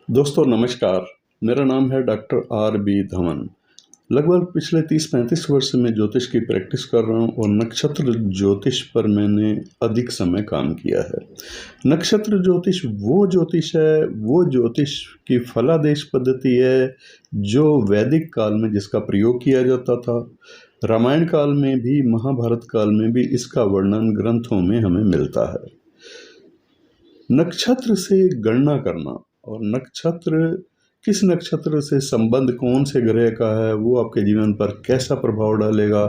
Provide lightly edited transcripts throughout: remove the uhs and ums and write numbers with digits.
दोस्तों नमस्कार। मेरा नाम है डॉक्टर आर बी धवन। लगभग पिछले 30-35 वर्ष से मैं ज्योतिष की प्रैक्टिस कर रहा हूँ और नक्षत्र ज्योतिष पर मैंने अधिक समय काम किया है। नक्षत्र ज्योतिष वो ज्योतिष की फलादेश पद्धति है जो वैदिक काल में जिसका प्रयोग किया जाता था। रामायण काल में भी, महाभारत काल में भी इसका वर्णन ग्रंथों में हमें मिलता है। नक्षत्र से गणना करना और किस नक्षत्र से संबंध कौन से ग्रह का है, वो आपके जीवन पर कैसा प्रभाव डालेगा।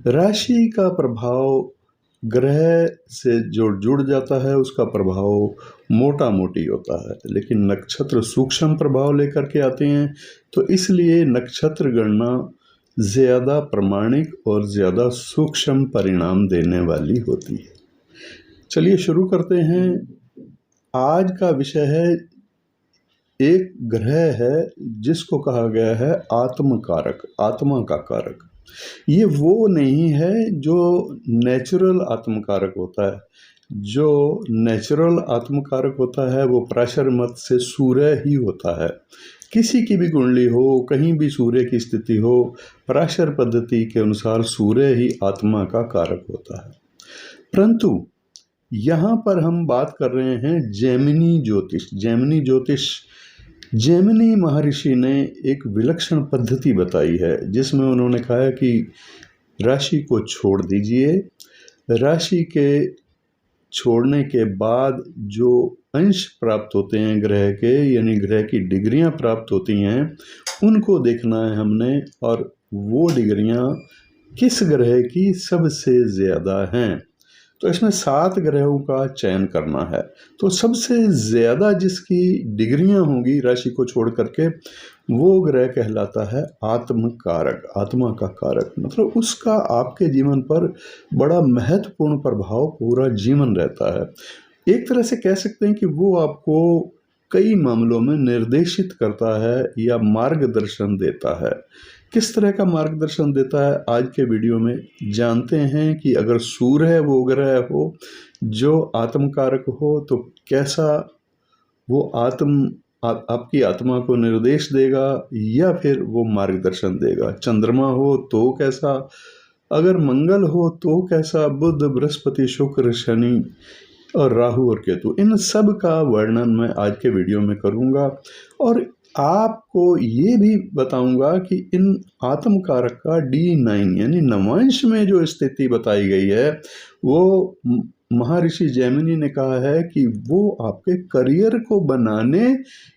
राशि का प्रभाव ग्रह से जो जुड़ जाता है उसका प्रभाव मोटा मोटी होता है, लेकिन नक्षत्र सूक्ष्म प्रभाव लेकर के आते हैं, तो इसलिए नक्षत्र गणना ज़्यादा प्रामाणिक और ज़्यादा सूक्ष्म परिणाम देने वाली होती है। चलिए शुरू करते हैं। आज का विषय है, एक ग्रह है जिसको कहा गया है आत्मकारक, आत्मा का कारक। ये वो नहीं है जो नेचुरल आत्मकारक होता है। जो नेचुरल आत्मकारक होता है वो पराशर मत से सूर्य ही होता है। किसी की भी कुंडली हो, कहीं भी सूर्य की स्थिति हो, पराशर पद्धति के अनुसार सूर्य ही आत्मा का कारक होता है। परंतु यहाँ पर हम बात कर रहे हैं जैमिनी ज्योतिष। जैमिनी महर्षि ने एक विलक्षण पद्धति बताई है जिसमें उन्होंने कहा है कि राशि को छोड़ दीजिए। राशि के छोड़ने के बाद जो अंश प्राप्त होते हैं ग्रह के, यानी ग्रह की डिग्रियां प्राप्त होती हैं, उनको देखना है हमने, और वो डिग्रियां किस ग्रह की सबसे ज़्यादा हैं। तो इसमें 7 ग्रहों का चयन करना है। तो सबसे ज़्यादा जिसकी डिग्रियां होंगी राशि को छोड़ करके, वो ग्रह कहलाता है आत्मकारक, आत्मा का कारक। मतलब उसका आपके जीवन पर बड़ा महत्वपूर्ण प्रभाव पूरा जीवन रहता है। एक तरह से कह सकते हैं कि वो आपको कई मामलों में निर्देशित करता है या मार्गदर्शन देता है। किस तरह का मार्गदर्शन देता है, आज के वीडियो में जानते हैं। कि अगर सूर्य वो ग्रह हो जो आत्मकारक हो तो कैसा वो आपकी आत्मा को निर्देश देगा या फिर वो मार्गदर्शन देगा। चंद्रमा हो तो कैसा, अगर मंगल हो तो कैसा, बुध, बृहस्पति, शुक्र, शनि और राहु और केतु, इन सब का वर्णन मैं आज के वीडियो में करूंगा। और आपको ये भी बताऊंगा कि इन आत्मकारक का D9 यानी नवांश में जो स्थिति बताई गई है, वो महर्षि जैमिनी ने कहा है कि वो आपके करियर को बनाने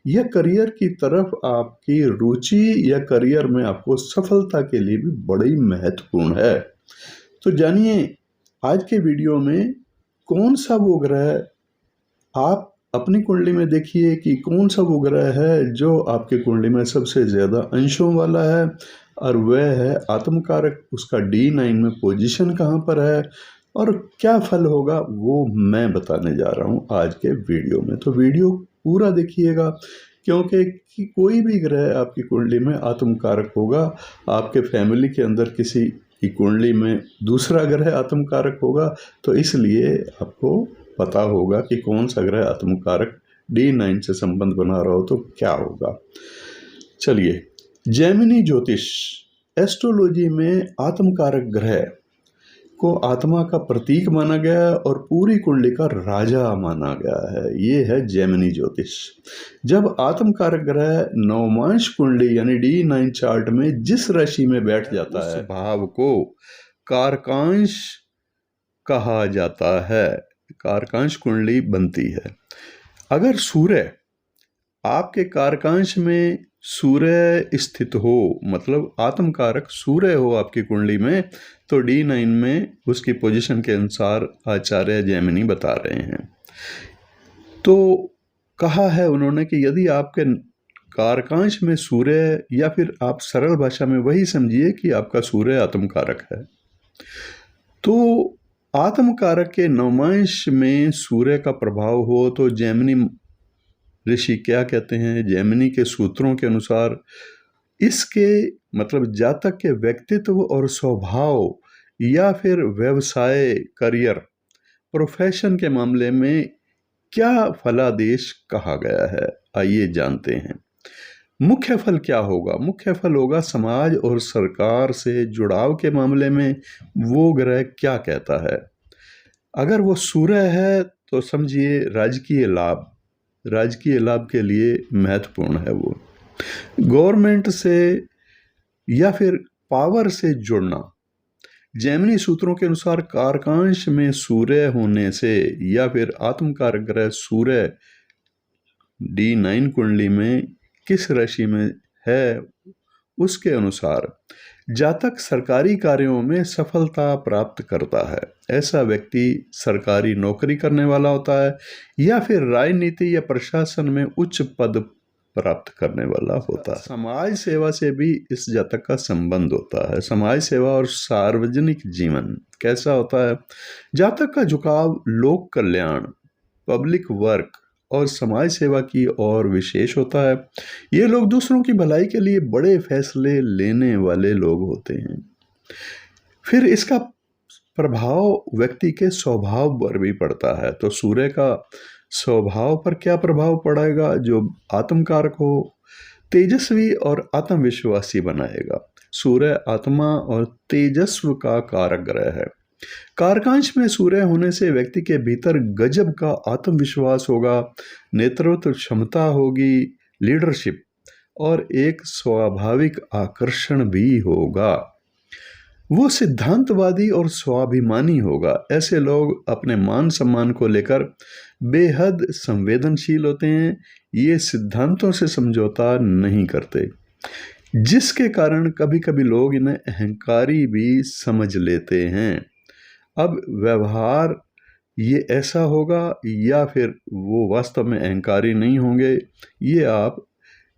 या करियर की तरफ आपकी रुचि या करियर में आपको सफलता के लिए भी बड़ी महत्वपूर्ण है। तो जानिए आज के वीडियो में कौन सा वो ग्रह, आप अपनी कुंडली में देखिए कि कौन सा वो ग्रह है जो आपकी कुंडली में सबसे ज़्यादा अंशों वाला है, और वह है आत्मकारक। उसका D9 में पोजीशन कहाँ पर है और क्या फल होगा, वो मैं बताने जा रहा हूँ आज के वीडियो में। तो वीडियो पूरा देखिएगा, क्योंकि कोई भी ग्रह आपकी कुंडली में आत्मकारक होगा, आपके फैमिली के अंदर किसी की कुंडली में दूसरा ग्रह आत्मकारक होगा, तो इसलिए आपको पता होगा कि कौन सा ग्रह आत्मकारक D9 से संबंध बना रहा हो तो क्या होगा। चलिए, जैमिनी ज्योतिष एस्ट्रोलॉजी में आत्मकारक ग्रह को आत्मा का प्रतीक माना गया है और पूरी कुंडली का राजा माना गया है। ये है जैमिनी ज्योतिष। जब आत्मकारक ग्रह नवमांश कुंडली यानी D9 चार्ट में जिस राशि में बैठ जाता है, उस भाव को कारकांश कहा जाता है। कारकांश कुंडली बनती है। अगर सूर्य आपके कारकांश में सूर्य स्थित हो, मतलब आत्मकारक सूर्य हो आपकी कुंडली में, तो D9 में उसकी पोजीशन के अनुसार आचार्य जैमिनी बता रहे हैं। तो कहा है उन्होंने कि यदि आपके कारकांश में सूर्य, या फिर आप सरल भाषा में वही समझिए कि आपका सूर्य आत्मकारक है, तो आत्मकारक के नवमांश में सूर्य का प्रभाव हो, तो जैमिनी ऋषि क्या कहते हैं, जैमिनी के सूत्रों के अनुसार इसके मतलब जातक के व्यक्तित्व और स्वभाव या फिर व्यवसाय, करियर, प्रोफेशन के मामले में क्या फलादेश कहा गया है। आइए जानते हैं। मुख्य फल क्या होगा? मुख्य फल होगा समाज और सरकार से जुड़ाव के मामले में वो ग्रह क्या कहता है। अगर वो सूर्य है तो समझिए राजकीय लाभ के लिए महत्वपूर्ण है। वो गवर्नमेंट से या फिर पावर से जुड़ना। जैमिनी सूत्रों के अनुसार कारकांश में सूर्य होने से या फिर आत्मकारक ग्रह सूर्य D9 कुंडली में किस राशि में है, उसके अनुसार जातक सरकारी कार्यों में सफलता प्राप्त करता है। ऐसा व्यक्ति सरकारी नौकरी करने वाला होता है या फिर राजनीति या प्रशासन में उच्च पद प्राप्त करने वाला होता है। समाज सेवा से भी इस जातक का संबंध होता है। समाज सेवा और सार्वजनिक जीवन कैसा होता है? जातक का झुकाव लोक कल्याण, पब्लिक वर्क और समाज सेवा की ओर विशेष होता है। ये लोग दूसरों की भलाई के लिए बड़े फैसले लेने वाले लोग होते हैं। फिर इसका प्रभाव व्यक्ति के स्वभाव पर भी पड़ता है। तो सूर्य का स्वभाव पर क्या प्रभाव पड़ेगा? जो आत्मकारक हो, तेजस्वी और आत्मविश्वासी बनाएगा। सूर्य आत्मा और तेजस्व का कारक ग्रह है। कारकांश में सूर्य होने से व्यक्ति के भीतर गजब का आत्मविश्वास होगा, नेतृत्व क्षमता होगी, लीडरशिप और एक स्वाभाविक आकर्षण भी होगा। वो सिद्धांतवादी और स्वाभिमानी होगा। ऐसे लोग अपने मान सम्मान को लेकर बेहद संवेदनशील होते हैं। ये सिद्धांतों से समझौता नहीं करते, जिसके कारण कभी कभी लोग इन्हें अहंकारी भी समझ लेते हैं। अब व्यवहार ये ऐसा होगा या फिर वो वास्तव में अहंकारी नहीं होंगे, ये आप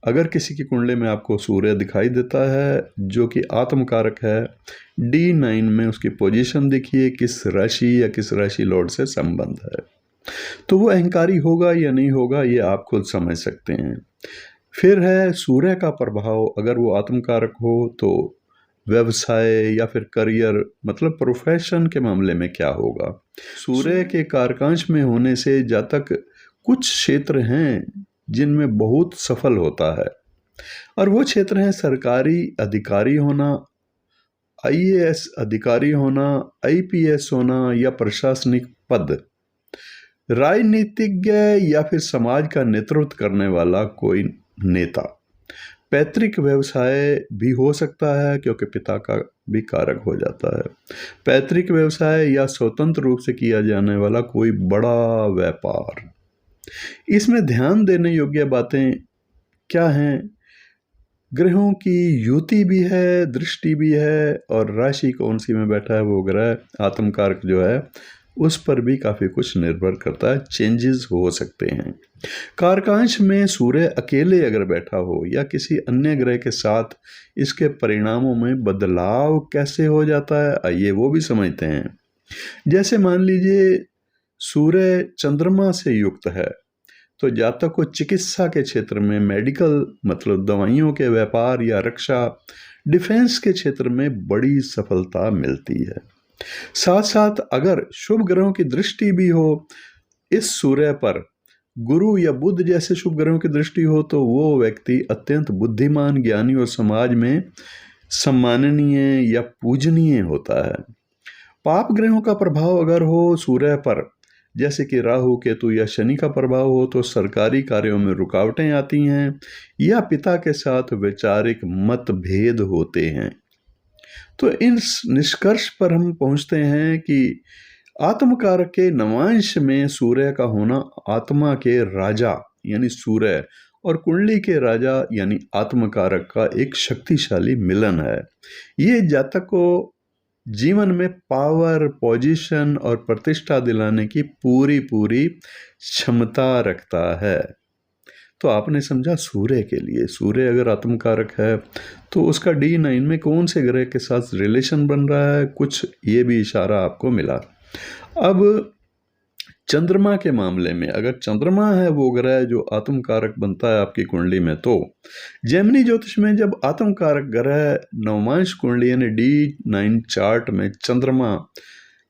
अगर किसी की कुंडली में आपको सूर्य दिखाई देता है जो कि आत्मकारक है, D9 में उसकी पोजीशन देखिए, किस राशि या किस राशि लॉर्ड से संबंध है, तो वो अहंकारी होगा या नहीं होगा ये आप खुद समझ सकते हैं। फिर है सूर्य का प्रभाव। अगर वो आत्मकारक हो तो व्यवसाय या फिर करियर मतलब प्रोफेशन के मामले में क्या होगा? सूर्य के कारकांश में होने से जातक कुछ क्षेत्र हैं जिनमें बहुत सफल होता है, और वो क्षेत्र हैं सरकारी अधिकारी होना, IAS अधिकारी होना, IPS होना या प्रशासनिक पद, राजनीतिज्ञ या फिर समाज का नेतृत्व करने वाला कोई नेता। पैतृक व्यवसाय भी हो सकता है क्योंकि पिता का भी कारक हो जाता है। पैतृक व्यवसाय या स्वतंत्र रूप से किया जाने वाला कोई बड़ा व्यापार। इसमें ध्यान देने योग्य बातें क्या हैं? ग्रहों की युति भी है, दृष्टि भी है, और राशि कौन सी में बैठा है वो ग्रह आत्मकारक जो है उस पर भी काफ़ी कुछ निर्भर करता है, चेंजेस हो सकते हैं। कारकांश में सूर्य अकेले अगर बैठा हो या किसी अन्य ग्रह के साथ, इसके परिणामों में बदलाव कैसे हो जाता है आइए वो भी समझते हैं। जैसे मान लीजिए सूर्य चंद्रमा से युक्त है तो जातक को चिकित्सा के क्षेत्र में, मेडिकल मतलब दवाइयों के व्यापार या रक्षा डिफेंस के क्षेत्र में बड़ी सफलता मिलती है। साथ साथ अगर शुभ ग्रहों की दृष्टि भी हो इस सूर्य पर, गुरु या बुध जैसे शुभ ग्रहों की दृष्टि हो, तो वो व्यक्ति अत्यंत बुद्धिमान, ज्ञानी और समाज में सम्माननीय या पूजनीय होता है। पाप ग्रहों का प्रभाव अगर हो सूर्य पर, जैसे कि राहु, केतु या शनि का प्रभाव हो, तो सरकारी कार्यों में रुकावटें आती हैं या पिता के साथ वैचारिक मतभेद होते हैं। तो इन निष्कर्ष पर हम पहुंचते हैं कि आत्मकारक के नवांश में सूर्य का होना आत्मा के राजा यानी सूर्य और कुंडली के राजा यानी आत्मकारक का एक शक्तिशाली मिलन है। ये जातक को जीवन में पावर, पोजीशन और प्रतिष्ठा दिलाने की पूरी क्षमता रखता है। तो आपने समझा सूर्य के लिए। सूर्य अगर आत्मकारक है तो उसका D9 में कौन से ग्रह के साथ रिलेशन बन रहा है, कुछ ये भी इशारा आपको मिला। अब चंद्रमा के मामले में, अगर चंद्रमा है वो ग्रह जो आत्मकारक बनता है आपकी कुंडली में, तो जैमिनी ज्योतिष में जब आत्मकारक ग्रह नवमांश कुंडली यानी D9 चार्ट में चंद्रमा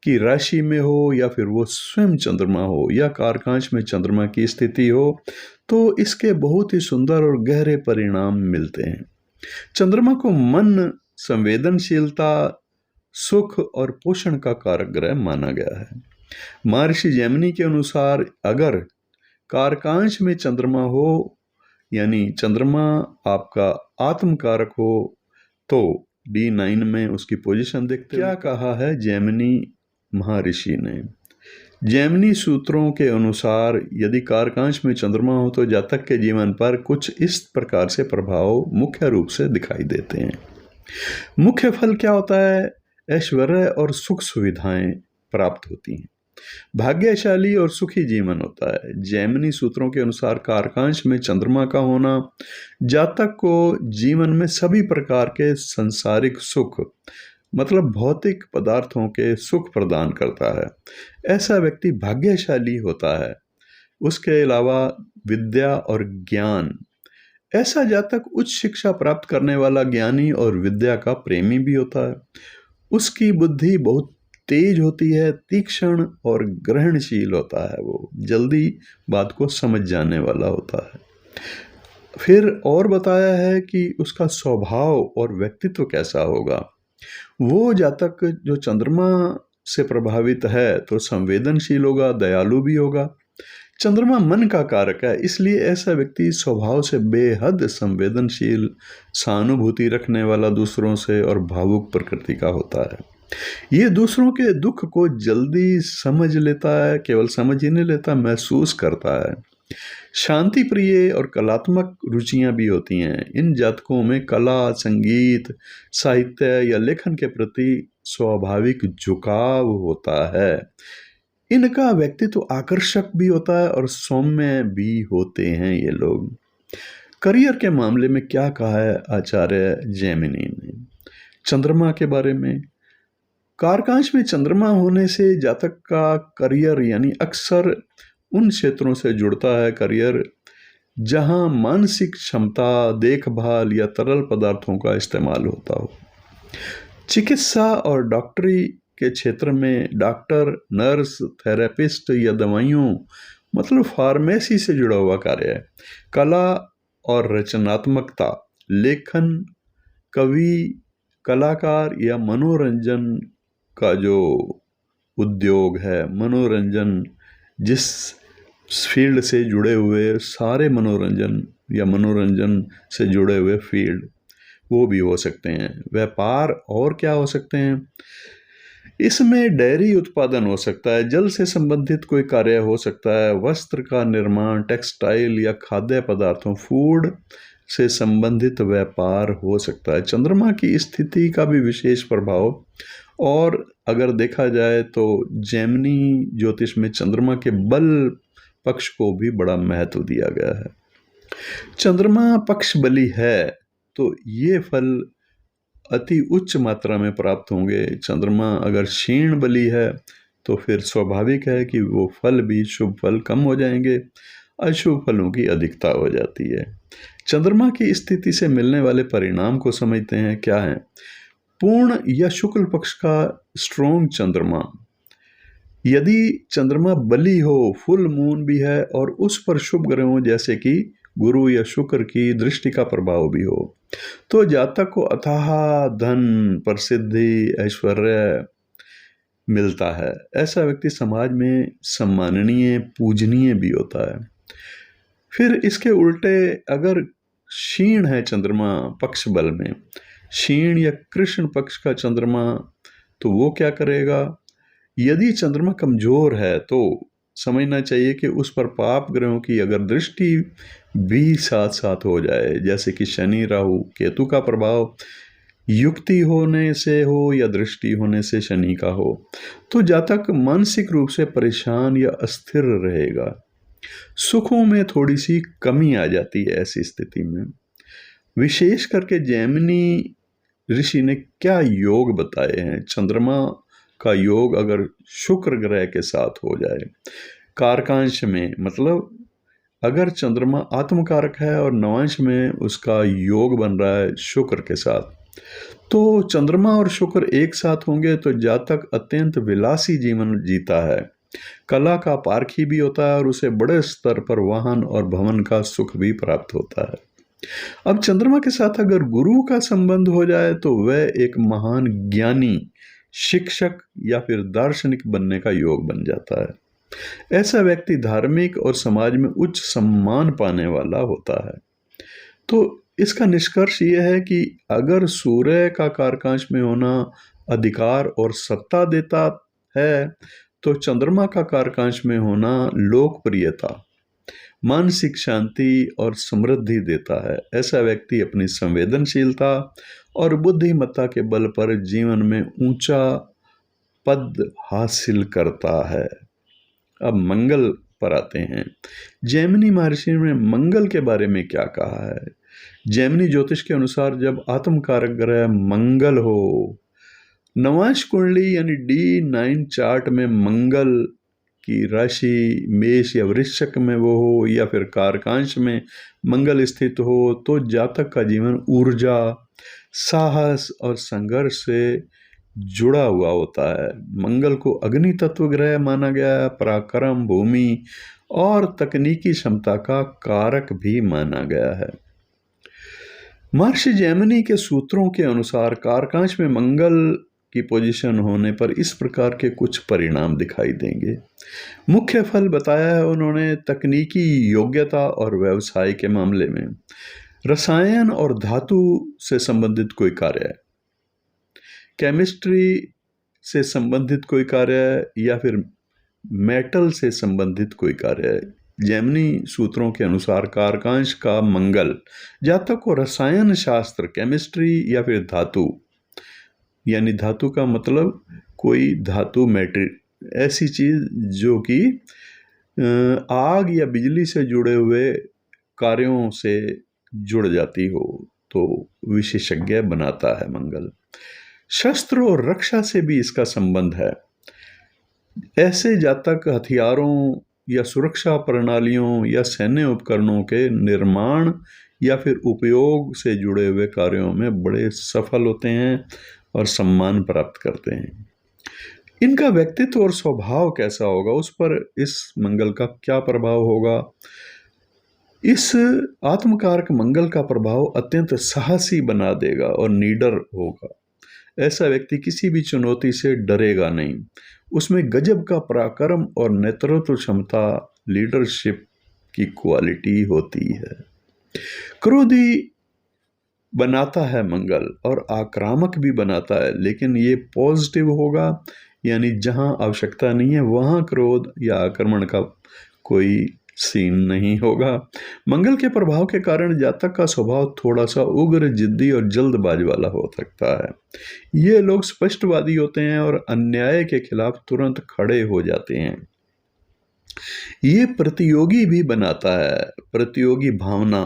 की राशि में हो या फिर वो स्वयं चंद्रमा हो या कारकांश में चंद्रमा की स्थिति हो, तो इसके बहुत ही सुंदर और गहरे परिणाम मिलते हैं। चंद्रमा को मन, संवेदनशीलता, सुख और पोषण का कारक ग्रह माना गया है। महर्षि जैमिनी के अनुसार अगर कारकांश में चंद्रमा हो, यानी चंद्रमा आपका आत्म कारक हो, तो D9 में उसकी पोजीशन देखते क्या कहा है जैमिनी महर्षि ने। जैमिनी सूत्रों के अनुसार यदि कारकांश में चंद्रमा हो तो जातक के जीवन पर कुछ इस प्रकार से प्रभाव मुख्य रूप से दिखाई देते हैं। मुख्य फल क्या होता है? ऐश्वर्य और सुख सुविधाएं प्राप्त होती हैं, भाग्यशाली और सुखी जीवन होता है। जैमिनी सूत्रों के अनुसार कारकांश में चंद्रमा का होना जातक को जीवन में सभी प्रकार के संसारिक सुख, मतलब भौतिक पदार्थों के सुख प्रदान करता है। ऐसा व्यक्ति भाग्यशाली होता है। उसके अलावा विद्या और ज्ञान, ऐसा जातक उच्च शिक्षा प्राप्त करने वाला ज्ञानी और विद्या का प्रेमी भी होता है। उसकी बुद्धि बहुत तेज होती है, तीक्ष्ण और ग्रहणशील होता है। वो जल्दी बात को समझ जाने वाला होता है। फिर और बताया है कि उसका स्वभाव और व्यक्तित्व कैसा होगा। वो जातक जो चंद्रमा से प्रभावित है तो संवेदनशील होगा, दयालु भी होगा। चंद्रमा मन का कारक है, इसलिए ऐसा व्यक्ति स्वभाव से बेहद संवेदनशील, सहानुभूति रखने वाला दूसरों से और भावुक प्रकृति का होता है। ये दूसरों के दुख को जल्दी समझ लेता है, केवल समझ ही नहीं लेता, महसूस करता है। शांति प्रिय और कलात्मक रुचियां भी होती हैं। इन जातकों में कला, संगीत, साहित्य या लेखन के प्रति स्वाभाविक झुकाव होता है। इनका व्यक्तित्व आकर्षक भी होता है और सौम्य भी होते हैं ये लोग। करियर के मामले में क्या कहा है आचार्य जैमिनी ने चंद्रमा के बारे में? कारकांश में चंद्रमा होने से जातक का करियर यानी अक्सर उन क्षेत्रों से जुड़ता है करियर जहां मानसिक क्षमता, देखभाल या तरल पदार्थों का इस्तेमाल होता हो। चिकित्सा और डॉक्टरी के क्षेत्र में डॉक्टर, नर्स, थेरेपिस्ट या दवाइयों, मतलब फार्मेसी से जुड़ा हुआ कार्य है। कला और रचनात्मकता, लेखन, कवि, कलाकार या मनोरंजन का जो उद्योग है, मनोरंजन, जिस फील्ड से जुड़े हुए सारे मनोरंजन या मनोरंजन से जुड़े हुए फील्ड, वो भी हो सकते हैं। व्यापार और क्या हो सकते हैं? इसमें डेयरी उत्पादन हो सकता है, जल से संबंधित कोई कार्य हो सकता है, वस्त्र का निर्माण, टेक्सटाइल या खाद्य पदार्थों, फूड से संबंधित व्यापार हो सकता है। चंद्रमा की स्थिति का भी विशेष प्रभाव, और अगर देखा जाए तो जैमिनी ज्योतिष में चंद्रमा के बल पक्ष को भी बड़ा महत्व दिया गया है। चंद्रमा पक्ष बली है तो ये फल अति उच्च मात्रा में प्राप्त होंगे। चंद्रमा अगर क्षीण बली है तो फिर स्वाभाविक है कि वो फल भी, शुभ फल कम हो जाएंगे, अशुभ फलों की अधिकता हो जाती है। चंद्रमा की स्थिति से मिलने वाले परिणाम को समझते हैं। क्या है? पूर्ण या शुक्ल पक्ष का स्ट्रोंग चंद्रमा, यदि चंद्रमा बली हो, फुल मून भी है और उस पर शुभ ग्रहों जैसे कि गुरु या शुक्र की दृष्टि का प्रभाव भी हो, तो जातक को अथाह धन, प्रसिद्धि, ऐश्वर्य मिलता है। ऐसा व्यक्ति समाज में सम्माननीय, पूजनीय भी होता है। फिर इसके उल्टे अगर क्षीण है चंद्रमा पक्ष बल में, क्षीण या कृष्ण पक्ष का चंद्रमा, तो वो क्या करेगा? यदि चंद्रमा कमजोर है तो समझना चाहिए कि उस पर पाप ग्रहों की अगर दृष्टि भी साथ साथ हो जाए, जैसे कि शनि, राहु, केतु का प्रभाव युक्ति होने से हो या दृष्टि होने से शनि का हो, तो जातक मानसिक रूप से परेशान या अस्थिर रहेगा। सुखों में थोड़ी सी कमी आ जाती है ऐसी स्थिति में। विशेष करके जैमिनी ऋषि ने क्या योग बताए हैं? चंद्रमा का योग अगर शुक्र ग्रह के साथ हो जाए कारकांश में, मतलब अगर चंद्रमा आत्मकारक है और नवांश में उसका योग बन रहा है शुक्र के साथ, तो चंद्रमा और शुक्र एक साथ होंगे तो जातक अत्यंत विलासी जीवन जीता है, कला का पारखी भी होता है और उसे बड़े स्तर पर वाहन और भवन का सुख भी प्राप्त होता है। अब चंद्रमा के साथ अगर गुरु का संबंध हो जाए तो वह एक महान ज्ञानी, शिक्षक या फिर दार्शनिक बनने का योग बन जाता है। ऐसा व्यक्ति धार्मिक और समाज में उच्च सम्मान पाने वाला होता है। तो इसका निष्कर्ष यह है कि अगर सूर्य का कारकांश में होना अधिकार और सत्ता देता है, तो चंद्रमा का कारकांश में होना लोकप्रियता, मानसिक शांति और समृद्धि देता है। ऐसा व्यक्ति अपनी संवेदनशीलता और बुद्धिमत्ता के बल पर जीवन में ऊंचा पद हासिल करता है। अब मंगल पर आते हैं। जैमिनी महर्षि ने मंगल के बारे में क्या कहा है? जैमिनी ज्योतिष के अनुसार जब आत्मकारक ग्रह मंगल हो, नवांश कुंडली यानी D9 चार्ट में मंगल की राशि मेष या वृश्चिक में वो हो या फिर कारकांश में मंगल स्थित हो, तो जातक का जीवन ऊर्जा, साहस और संघर्ष से जुड़ा हुआ होता है। मंगल को अग्नि तत्व ग्रह माना गया है, पराक्रम, भूमि और तकनीकी क्षमता का कारक भी माना गया है। महर्षि जैमिनी के सूत्रों के अनुसार कारकांश में मंगल की पोजीशन होने पर इस प्रकार के कुछ परिणाम दिखाई देंगे। मुख्य फल बताया है उन्होंने तकनीकी योग्यता और व्यवसाय के मामले में, रसायन और धातु से संबंधित कोई कार्य है, केमिस्ट्री से संबंधित कोई कार्य है या फिर मेटल से संबंधित कोई कार्य है। जैमिनी सूत्रों के अनुसार कारकांश का मंगल जातक को रसायन शास्त्र, केमिस्ट्री या फिर धातु, यानी धातु का मतलब कोई धातु मैटेरियल, ऐसी चीज जो कि आग या बिजली से जुड़े हुए कार्यों से जुड़ जाती हो, तो विशेषज्ञ बनाता है मंगल। शस्त्र और रक्षा से भी इसका संबंध है। ऐसे जातक हथियारों या सुरक्षा प्रणालियों या सैन्य उपकरणों के निर्माण या फिर उपयोग से जुड़े हुए कार्यों में बड़े सफल होते हैं और सम्मान प्राप्त करते हैं। इनका व्यक्तित्व और स्वभाव कैसा होगा, उस पर इस मंगल का क्या प्रभाव होगा? इस आत्मकारक मंगल का प्रभाव अत्यंत साहसी बना देगा और निडर होगा। ऐसा व्यक्ति किसी भी चुनौती से डरेगा नहीं। उसमें गजब का पराक्रम और नेतृत्व क्षमता, लीडरशिप की क्वालिटी होती है। क्रोधी बनाता है मंगल और आक्रामक भी बनाता है, लेकिन ये पॉजिटिव होगा, यानी जहां आवश्यकता नहीं है वहां क्रोध या आक्रमण का कोई सीन नहीं होगा। मंगल के प्रभाव के कारण जातक का स्वभाव थोड़ा सा उग्र, जिद्दी और जल्दबाज वाला हो सकता है। ये लोग स्पष्टवादी होते हैं और अन्याय के खिलाफ तुरंत खड़े हो जाते हैं। ये प्रतियोगी भी बनाता है। प्रतियोगी भावना,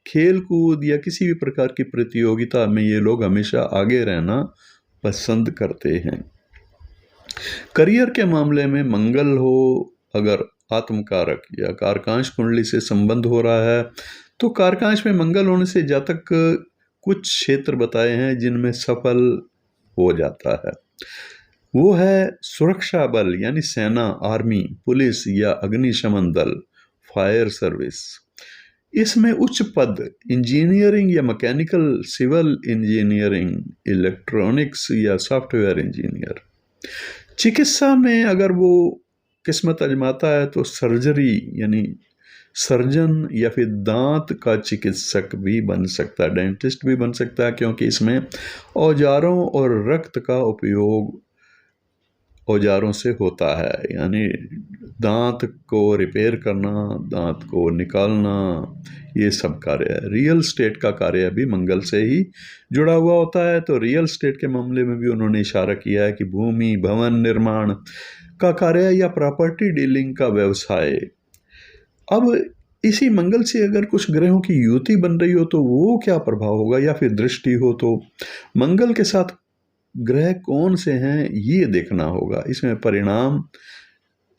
खेल कूद या किसी भी प्रकार की प्रतियोगिता में ये लोग हमेशा आगे रहना पसंद करते हैं। करियर के मामले में मंगल हो अगर आत्मकारक या कारकांश कुंडली से संबंध हो रहा है, तो कारकांश में मंगल होने से जातक कुछ क्षेत्र बताए हैं जिनमें सफल हो जाता है। वो है सुरक्षा बल यानी सेना, आर्मी, पुलिस या अग्निशमन दल, फायर सर्विस। इसमें उच्च पद, इंजीनियरिंग या मैकेनिकल, सिविल इंजीनियरिंग, इलेक्ट्रॉनिक्स या सॉफ्टवेयर इंजीनियर। चिकित्सा में अगर वो किस्मत आजमाता है तो सर्जरी यानी सर्जन या फिर दांत का चिकित्सक भी बन सकता है, डेंटिस्ट भी बन सकता है, क्योंकि इसमें औजारों और रक्त का उपयोग औजारों से होता है, यानी दांत को रिपेयर करना, दांत को निकालना, ये सब कार्य है। रियल स्टेट का कार्य भी मंगल से ही जुड़ा हुआ होता है। तो रियल स्टेट के मामले में भी उन्होंने इशारा किया है कि भूमि, भवन निर्माण का कार्य या प्रॉपर्टी डीलिंग का व्यवसाय। अब इसी मंगल से अगर कुछ ग्रहों की युति बन रही हो तो वो क्या प्रभाव होगा, या फिर दृष्टि हो, तो मंगल के साथ ग्रह कौन से हैं ये देखना होगा। इसमें परिणाम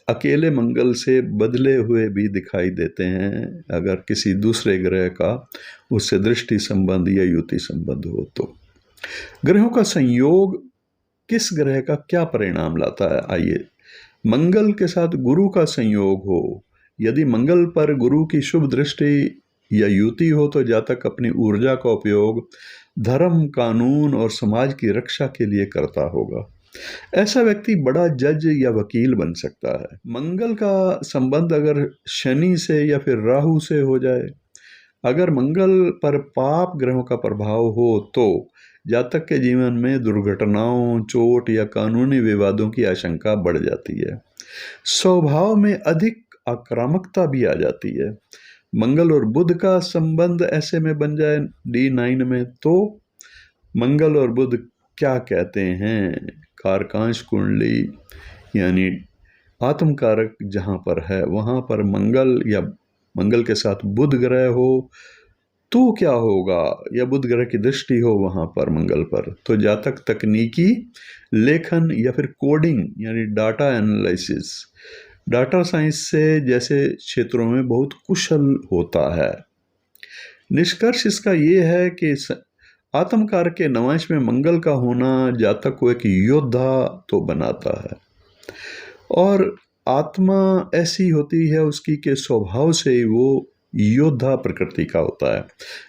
अकेले मंगल से बदले हुए भी दिखाई देते हैं अगर किसी दूसरे ग्रह का उससे दृष्टि संबंध या युति संबंध हो तो। ग्रहों का संयोग किस ग्रह का क्या परिणाम लाता है? आइए, मंगल के साथ गुरु का संयोग हो, यदि मंगल पर गुरु की शुभ दृष्टि या युति हो तो जातक अपनी ऊर्जा का उपयोग धर्म, कानून और समाज की रक्षा के लिए करता होगा। ऐसा व्यक्ति बड़ा जज या वकील बन सकता है। मंगल का संबंध अगर शनि से या फिर राहु से हो जाए, अगर मंगल पर पाप ग्रहों का प्रभाव हो तो जातक के जीवन में दुर्घटनाओं, चोट या कानूनी विवादों की आशंका बढ़ जाती है। स्वभाव में अधिक आक्रामकता भी आ जाती है। मंगल और बुध का संबंध ऐसे में बन जाए D9 में तो मंगल और बुध क्या कहते हैं? कारकांश कुंडली यानी आत्मकारक जहाँ पर है वहाँ पर मंगल या मंगल के साथ बुध ग्रह हो तो क्या होगा, या बुध ग्रह की दृष्टि हो वहाँ पर मंगल पर, तो जातक तकनीकी लेखन या फिर कोडिंग यानी डाटा एनालिसिस, डाटा साइंस से जैसे क्षेत्रों में बहुत कुशल होता है। निष्कर्ष इसका ये है कि आत्मकारक के नवांश में मंगल का होना जातक को एक योद्धा तो बनाता है, और आत्मा ऐसी होती है उसकी के स्वभाव से ही वो योद्धा प्रकृति का होता है।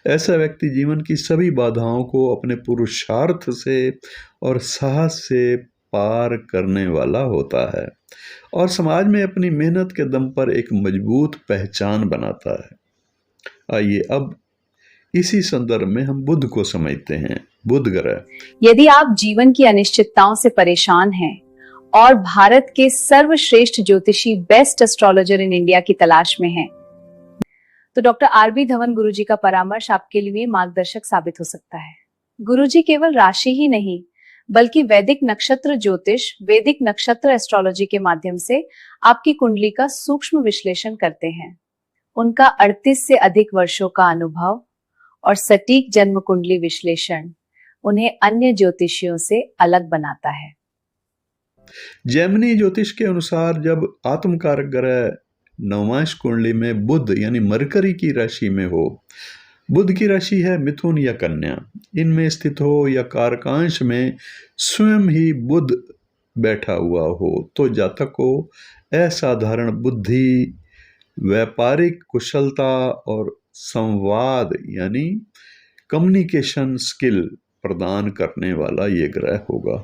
ऐसा व्यक्ति जीवन की सभी बाधाओं को अपने पुरुषार्थ से और साहस से पार करने वाला होता है और समाज में अपनी मेहनत के दम पर एक मजबूत पहचान बनाता है। आइए अब इसी संदर्भ में हम बुध को समझते हैं। बुध ग्रह, यदि आप जीवन की अनिश्चितताओं से परेशान हैं और भारत के सर्वश्रेष्ठ ज्योतिषी बेस्ट एस्ट्रोलॉजर इन इंडिया की तलाश में हैं, तो डॉक्टर आर.बी. धवन गुरुजी का परामर्श आपके लिए मार्गदर्शक साबित हो सकता है। गुरुजी केवल राशि ही नहीं बल्कि वैदिक नक्षत्र ज्योतिष, वैदिक नक्षत्र एस्ट्रोलॉजी के माध्यम से आपकी कुंडली का सूक्ष्म विश्लेषण करते हैं। उनका 38 से अधिक वर्षों का अनुभव और सटीक जन्म कुंडली विश्लेषण उन्हें अन्य ज्योतिषियों से अलग बनाता है। जैमिनी ज्योतिष के अनुसार जब आत्मकारक ग्रह नवमांश कुंडली में बुध यानी मरकरी की राशि में हो, बुध की राशि है मिथुन या कन्या, इनमें स्थित हो या कारकांश में स्वयं ही बुध बैठा हुआ हो तो जातक को असाधारण बुद्धि, व्यापारिक कुशलता और संवाद यानी कम्युनिकेशन स्किल प्रदान करने वाला ये ग्रह होगा।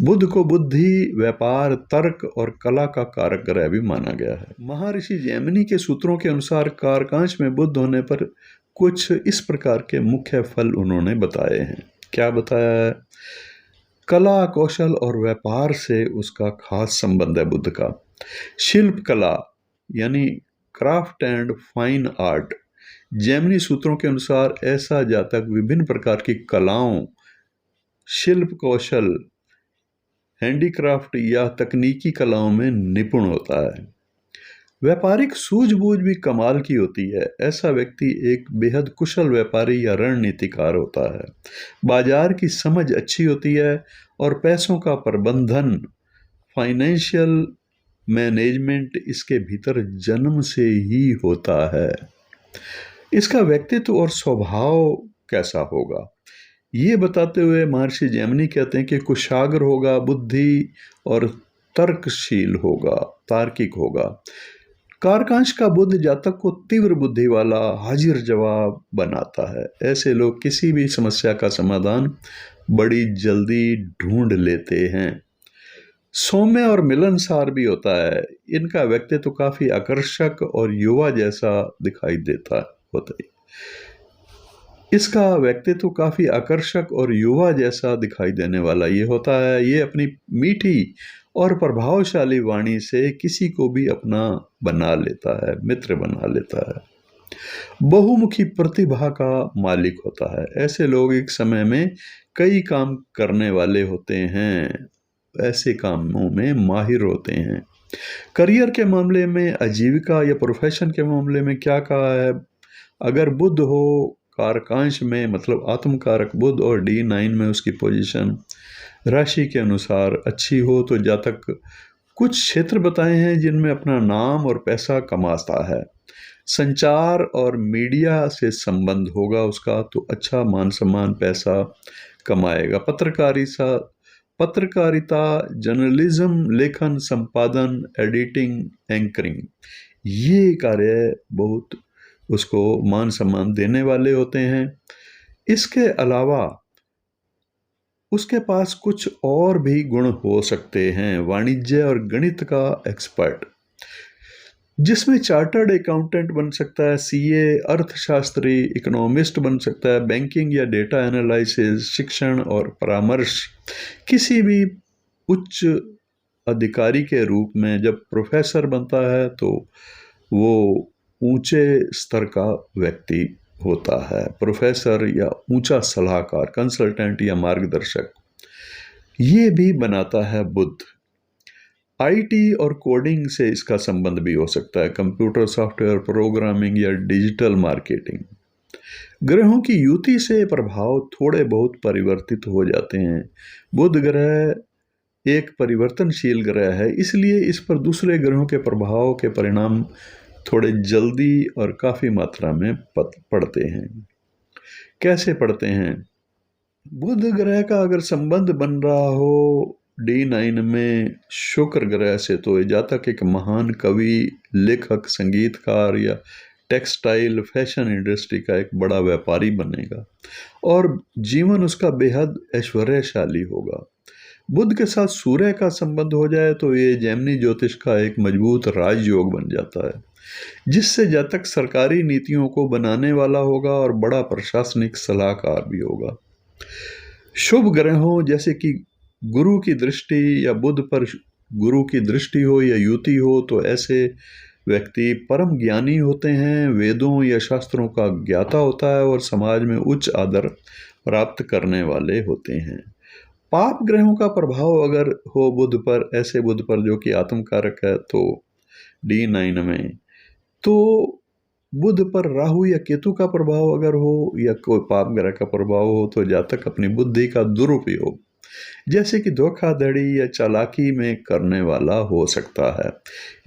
बुध को बुद्धि, व्यापार, तर्क और कला का कारक ग्रह भी माना गया है। महर्षि जैमिनी के सूत्रों के अनुसार कारकांश में बुध होने पर कुछ इस प्रकार के मुख्य फल उन्होंने बताए हैं। क्या बताया है? कला, कौशल और व्यापार से उसका खास संबंध है बुध का। शिल्प कला यानी craft and fine art, Jaimini सूत्रों के अनुसार ऐसा जातक विभिन्न प्रकार की कलाओं, शिल्प कौशल, हैंडीक्राफ्ट या तकनीकी कलाओं में निपुण होता है। व्यापारिक सूझबूझ भी कमाल की होती है। ऐसा व्यक्ति एक बेहद कुशल व्यापारी या रणनीतिकार होता है। बाजार की समझ अच्छी होती है और पैसों का प्रबंधन, फाइनेंशियल मैनेजमेंट इसके भीतर जन्म से ही होता है। इसका व्यक्तित्व और स्वभाव कैसा होगा ये बताते हुए महर्षि जैमिनी कहते हैं कि कुशाग्र होगा, बुद्धि और तर्कशील होगा, तार्किक होगा। कारकांश का बुध जातक को तीव्र बुद्धि वाला, हाजिर जवाब बनाता है। ऐसे लोग किसी भी समस्या का समाधान बड़ी जल्दी ढूंढ लेते हैं। सौम्य और मिलनसार भी होता है। इनका व्यक्तित्व काफी आकर्षक और युवा जैसा दिखाई देता होता है। इसका व्यक्तित्व काफी आकर्षक और युवा जैसा दिखाई देने वाला ये होता है। ये अपनी मीठी और प्रभावशाली वाणी से किसी को भी अपना बना लेता है, मित्र बना लेता है। बहुमुखी प्रतिभा का मालिक होता है। ऐसे लोग एक समय में कई काम करने वाले होते हैं, ऐसे कामों में माहिर होते हैं। करियर के मामले में, आजीविका या प्रोफेशन के मामले में क्या कहा है? अगर बुध हो कारकांश में, मतलब आत्मकारक बुध और D9 में उसकी पोजीशन राशि के अनुसार अच्छी हो तो जातक कुछ क्षेत्र बताए हैं जिनमें अपना नाम और पैसा कमाता है। संचार और मीडिया से संबंध होगा उसका तो अच्छा मान सम्मान पैसा कमाएगा। पत्रकारिता, जर्नलिज्म, लेखन, संपादन, एडिटिंग, एंकरिंग, ये कार्य बहुत उसको मान सम्मान देने वाले होते हैं। इसके अलावा उसके पास कुछ और भी गुण हो सकते हैं। वाणिज्य और गणित का एक्सपर्ट, जिसमें चार्टर्ड अकाउंटेंट बन सकता है, सीए, अर्थशास्त्री, इकोनॉमिस्ट बन सकता है, बैंकिंग या डेटा एनालिसिस, शिक्षण और परामर्श। किसी भी उच्च अधिकारी के रूप में जब प्रोफेसर बनता है तो वो ऊंचे स्तर का व्यक्ति होता है। प्रोफेसर या ऊंचा सलाहकार, कंसल्टेंट या मार्गदर्शक, ये भी बनाता है बुध। आईटी और कोडिंग से इसका संबंध भी हो सकता है, कंप्यूटर सॉफ्टवेयर, प्रोग्रामिंग या डिजिटल मार्केटिंग। ग्रहों की युति से प्रभाव थोड़े बहुत परिवर्तित हो जाते हैं। बुध ग्रह एक परिवर्तनशील ग्रह है, इसलिए इस पर दूसरे ग्रहों के प्रभाव के परिणाम थोड़े जल्दी और काफी मात्रा में पड़ते हैं। कैसे पड़ते हैं? बुध ग्रह का अगर संबंध बन रहा हो D9 में शुक्र ग्रह से, तो जातक एक महान कवि, लेखक, संगीतकार या टेक्सटाइल फैशन इंडस्ट्री का एक बड़ा व्यापारी बनेगा और जीवन उसका बेहद ऐश्वर्यशाली होगा। बुध के साथ सूर्य का संबंध हो जाए तो ये जैमिनी ज्योतिष का एक मजबूत राजयोग बन जाता है, जिससे जातक सरकारी नीतियों को बनाने वाला होगा और बड़ा प्रशासनिक सलाहकार भी होगा। शुभ ग्रहों जैसे कि गुरु की दृष्टि या बुध पर गुरु की दृष्टि हो या युति हो तो ऐसे व्यक्ति परम ज्ञानी होते हैं, वेदों या शास्त्रों का ज्ञाता होता है और समाज में उच्च आदर प्राप्त करने वाले होते हैं। पाप ग्रहों का प्रभाव अगर हो बुध पर, ऐसे बुध पर जो कि आत्मकारक है, तो D9 में, तो बुध पर राहु या केतु का प्रभाव अगर हो या कोई पाप ग्रह का प्रभाव हो तो जातक अपनी बुद्धि का दुरुपयोग जैसे कि धोखाधड़ी या चालाकी में करने वाला हो सकता है,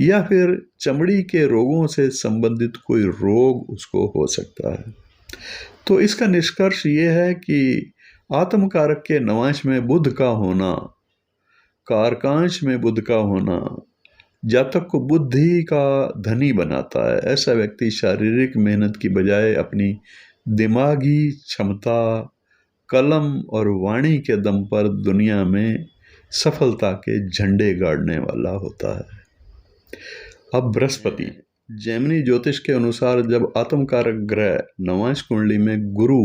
या फिर चमड़ी के रोगों से संबंधित कोई रोग उसको हो सकता है। तो इसका निष्कर्ष ये है कि आत्मकारक के नवांश में बुध का होना, कारकांश में बुध का होना जातक को बुद्धि का धनी बनाता है। ऐसा व्यक्ति शारीरिक मेहनत की बजाय अपनी दिमागी क्षमता, कलम और वाणी के दम पर दुनिया में सफलता के झंडे गाड़ने वाला होता है। अब बृहस्पति, जैमिनी ज्योतिष के अनुसार जब आत्मकारक ग्रह नवांश कुंडली में गुरु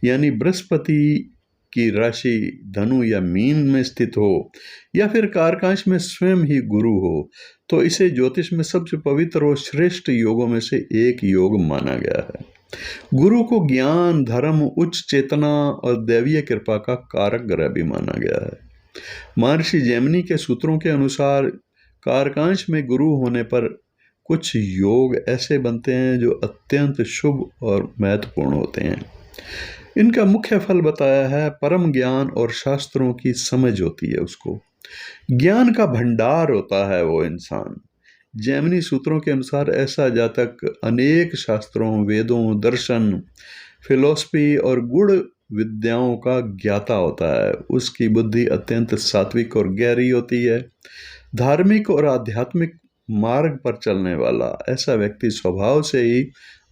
यानी बृहस्पति की राशि धनु या मीन में स्थित हो या फिर कारकांश में स्वयं ही गुरु हो तो इसे ज्योतिष में सबसे पवित्र और श्रेष्ठ योगों में से एक योग माना गया है। गुरु को ज्ञान, धर्म, उच्च चेतना और दैवीय कृपा का कारक ग्रह भी माना गया है। महर्षि जैमिनी के सूत्रों के अनुसार कारकांश में गुरु होने पर कुछ योग ऐसे बनते हैं जो अत्यंत शुभ और महत्वपूर्ण होते हैं। इनका मुख्य फल बताया है, परम ज्ञान और शास्त्रों की समझ होती है उसको, ज्ञान का भंडार होता है वो इंसान। जैमिनी सूत्रों के अनुसार ऐसा जातक अनेक शास्त्रों, वेदों, दर्शन, फिलॉसफी और गुण विद्याओं का ज्ञाता होता है। उसकी बुद्धि अत्यंत सात्विक और गहरी होती है। धार्मिक और आध्यात्मिक मार्ग पर चलने वाला ऐसा व्यक्ति स्वभाव से ही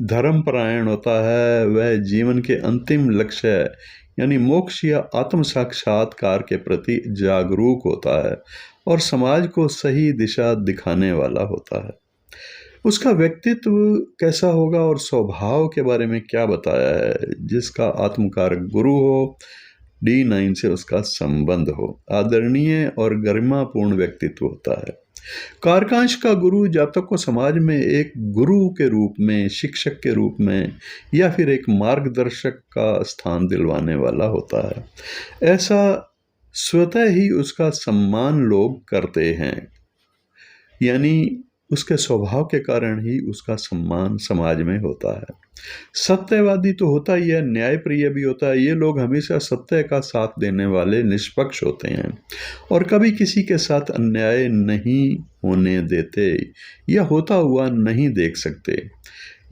धर्मपरायण होता है। वह जीवन के अंतिम लक्ष्य यानी मोक्ष या आत्म साक्षात्कार के प्रति जागरूक होता है और समाज को सही दिशा दिखाने वाला होता है। उसका व्यक्तित्व कैसा होगा और स्वभाव के बारे में क्या बताया है? जिसका आत्मकारक गुरु हो, D9 से उसका संबंध हो, आदरणीय और गरिमापूर्ण व्यक्तित्व होता है। कारकांश का गुरु जातक को समाज में एक गुरु के रूप में, शिक्षक के रूप में या फिर एक मार्गदर्शक का स्थान दिलवाने वाला होता है। ऐसा स्वतः ही उसका सम्मान लोग करते हैं, यानी उसके स्वभाव के कारण ही उसका सम्मान समाज में होता है। सत्यवादी तो होता ही है, न्यायप्रिय भी होता है। ये लोग हमेशा सत्य का साथ देने वाले निष्पक्ष होते हैं और कभी किसी के साथ अन्याय नहीं होने देते या होता हुआ नहीं देख सकते।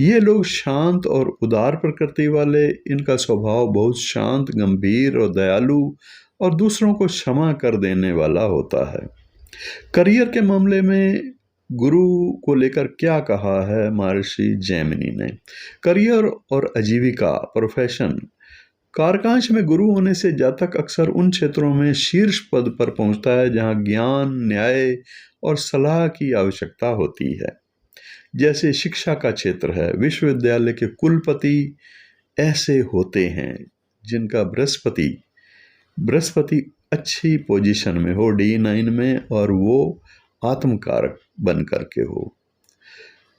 ये लोग शांत और उदार प्रकृति वाले, इनका स्वभाव बहुत शांत, गंभीर और दयालु और दूसरों को क्षमा कर देने वाला होता है। करियर के मामले में गुरु को लेकर क्या कहा है महर्षि जैमिनी ने? करियर और आजीविका, प्रोफेशन, कारकांश में गुरु होने से जातक अक्सर उन क्षेत्रों में शीर्ष पद पर पहुंचता है जहां ज्ञान, न्याय और सलाह की आवश्यकता होती है। जैसे शिक्षा का क्षेत्र है, विश्वविद्यालय के कुलपति ऐसे होते हैं जिनका बृहस्पति अच्छी पोजीशन में हो, D9 में, और वो आत्मकारक बन करके हो।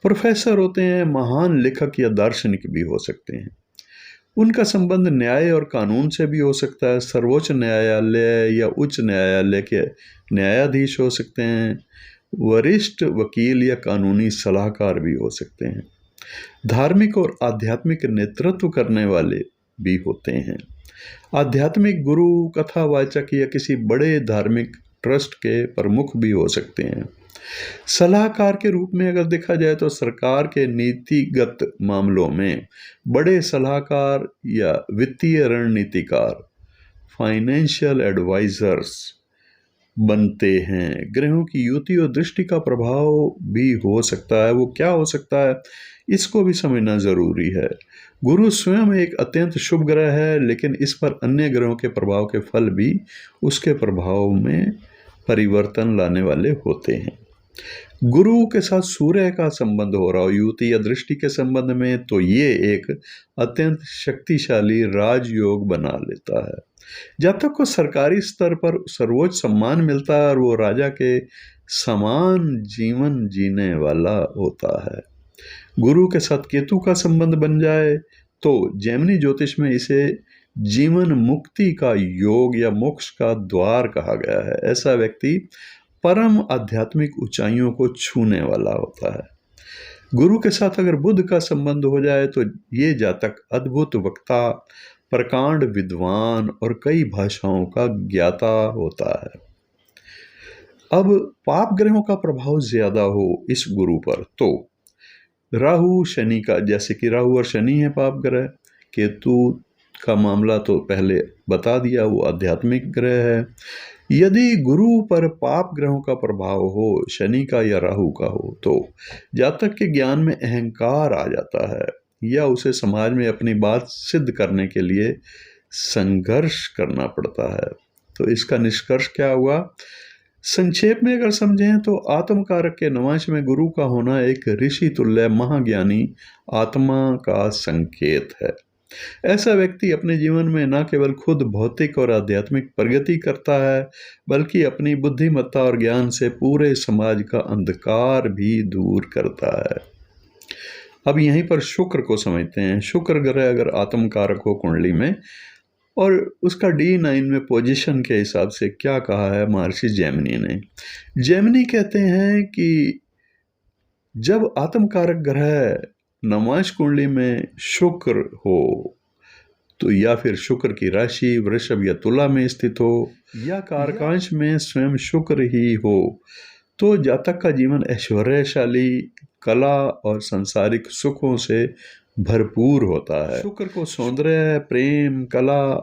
प्रोफेसर होते हैं महान लेखक या दार्शनिक भी हो सकते हैं। उनका संबंध न्याय और कानून से भी हो सकता है। सर्वोच्च न्यायालय या उच्च न्यायालय के न्यायाधीश हो सकते हैं। वरिष्ठ वकील या कानूनी सलाहकार भी हो सकते हैं। धार्मिक और आध्यात्मिक नेतृत्व करने वाले भी होते हैं। आध्यात्मिक गुरु, कथावाचक या किसी बड़े धार्मिक ट्रस्ट के प्रमुख भी हो सकते हैं। सलाहकार के रूप में अगर देखा जाए तो सरकार के नीतिगत मामलों में बड़े सलाहकार या वित्तीय रणनीतिकार, फाइनेंशियल एडवाइजर्स बनते हैं। ग्रहों की युति और दृष्टि का प्रभाव भी हो सकता है। वो क्या हो सकता है, इसको भी समझना जरूरी है। गुरु स्वयं एक अत्यंत शुभ ग्रह है, लेकिन इस पर अन्य ग्रहों के प्रभाव के फल भी उसके प्रभाव में परिवर्तन लाने वाले होते हैं। गुरु के साथ सूर्य का संबंध हो रहा हो युति या दृष्टि के संबंध में, तो ये एक अत्यंत शक्तिशाली राजयोग बना लेता है। जातक को सरकारी स्तर पर सर्वोच्च सम्मान मिलता है और वो राजा के समान जीवन जीने वाला होता है। गुरु के साथ केतु का संबंध बन जाए तो जैमिनी ज्योतिष में इसे जीवन मुक्ति का योग या मोक्ष का द्वार कहा गया है। ऐसा व्यक्ति परम आध्यात्मिक ऊंचाइयों को छूने वाला होता है। गुरु के साथ अगर बुध का संबंध हो जाए तो ये जातक अद्भुत वक्ता, प्रकांड विद्वान और कई भाषाओं का ज्ञाता होता है। अब पाप ग्रहों का प्रभाव ज्यादा हो इस गुरु पर तो राहु शनि का, जैसे कि राहु और शनि है पाप ग्रह। केतु का मामला तो पहले बता दिया, वो आध्यात्मिक ग्रह है। यदि गुरु पर पाप ग्रहों का प्रभाव हो, शनि का या राहु का हो, तो जातक के ज्ञान में अहंकार आ जाता है या उसे समाज में अपनी बात सिद्ध करने के लिए संघर्ष करना पड़ता है। तो इसका निष्कर्ष क्या हुआ? संक्षेप में अगर समझें तो आत्मकारक के नवांश में गुरु का होना एक ऋषि तुल्य महाज्ञानी आत्मा का संकेत है। ऐसा व्यक्ति अपने जीवन में न केवल खुद भौतिक और आध्यात्मिक प्रगति करता है, बल्कि अपनी बुद्धिमत्ता और ज्ञान से पूरे समाज का अंधकार भी दूर करता है। अब यहीं पर शुक्र को समझते हैं। शुक्र ग्रह अगर आत्मकारक हो कुंडली में और उसका D9 में पोजीशन के हिसाब से क्या कहा है महर्षि जैमिनी ने? जैमिनी कहते हैं कि जब आत्मकारक ग्रह नवांश कुंडली में शुक्र हो तो या फिर शुक्र की राशि वृषभ या तुला में स्थित हो या कारकांश में स्वयं शुक्र ही हो, तो जातक का जीवन ऐश्वर्यशाली, कला और सांसारिक सुखों से भरपूर होता है। शुक्र को सौंदर्य, प्रेम, कला,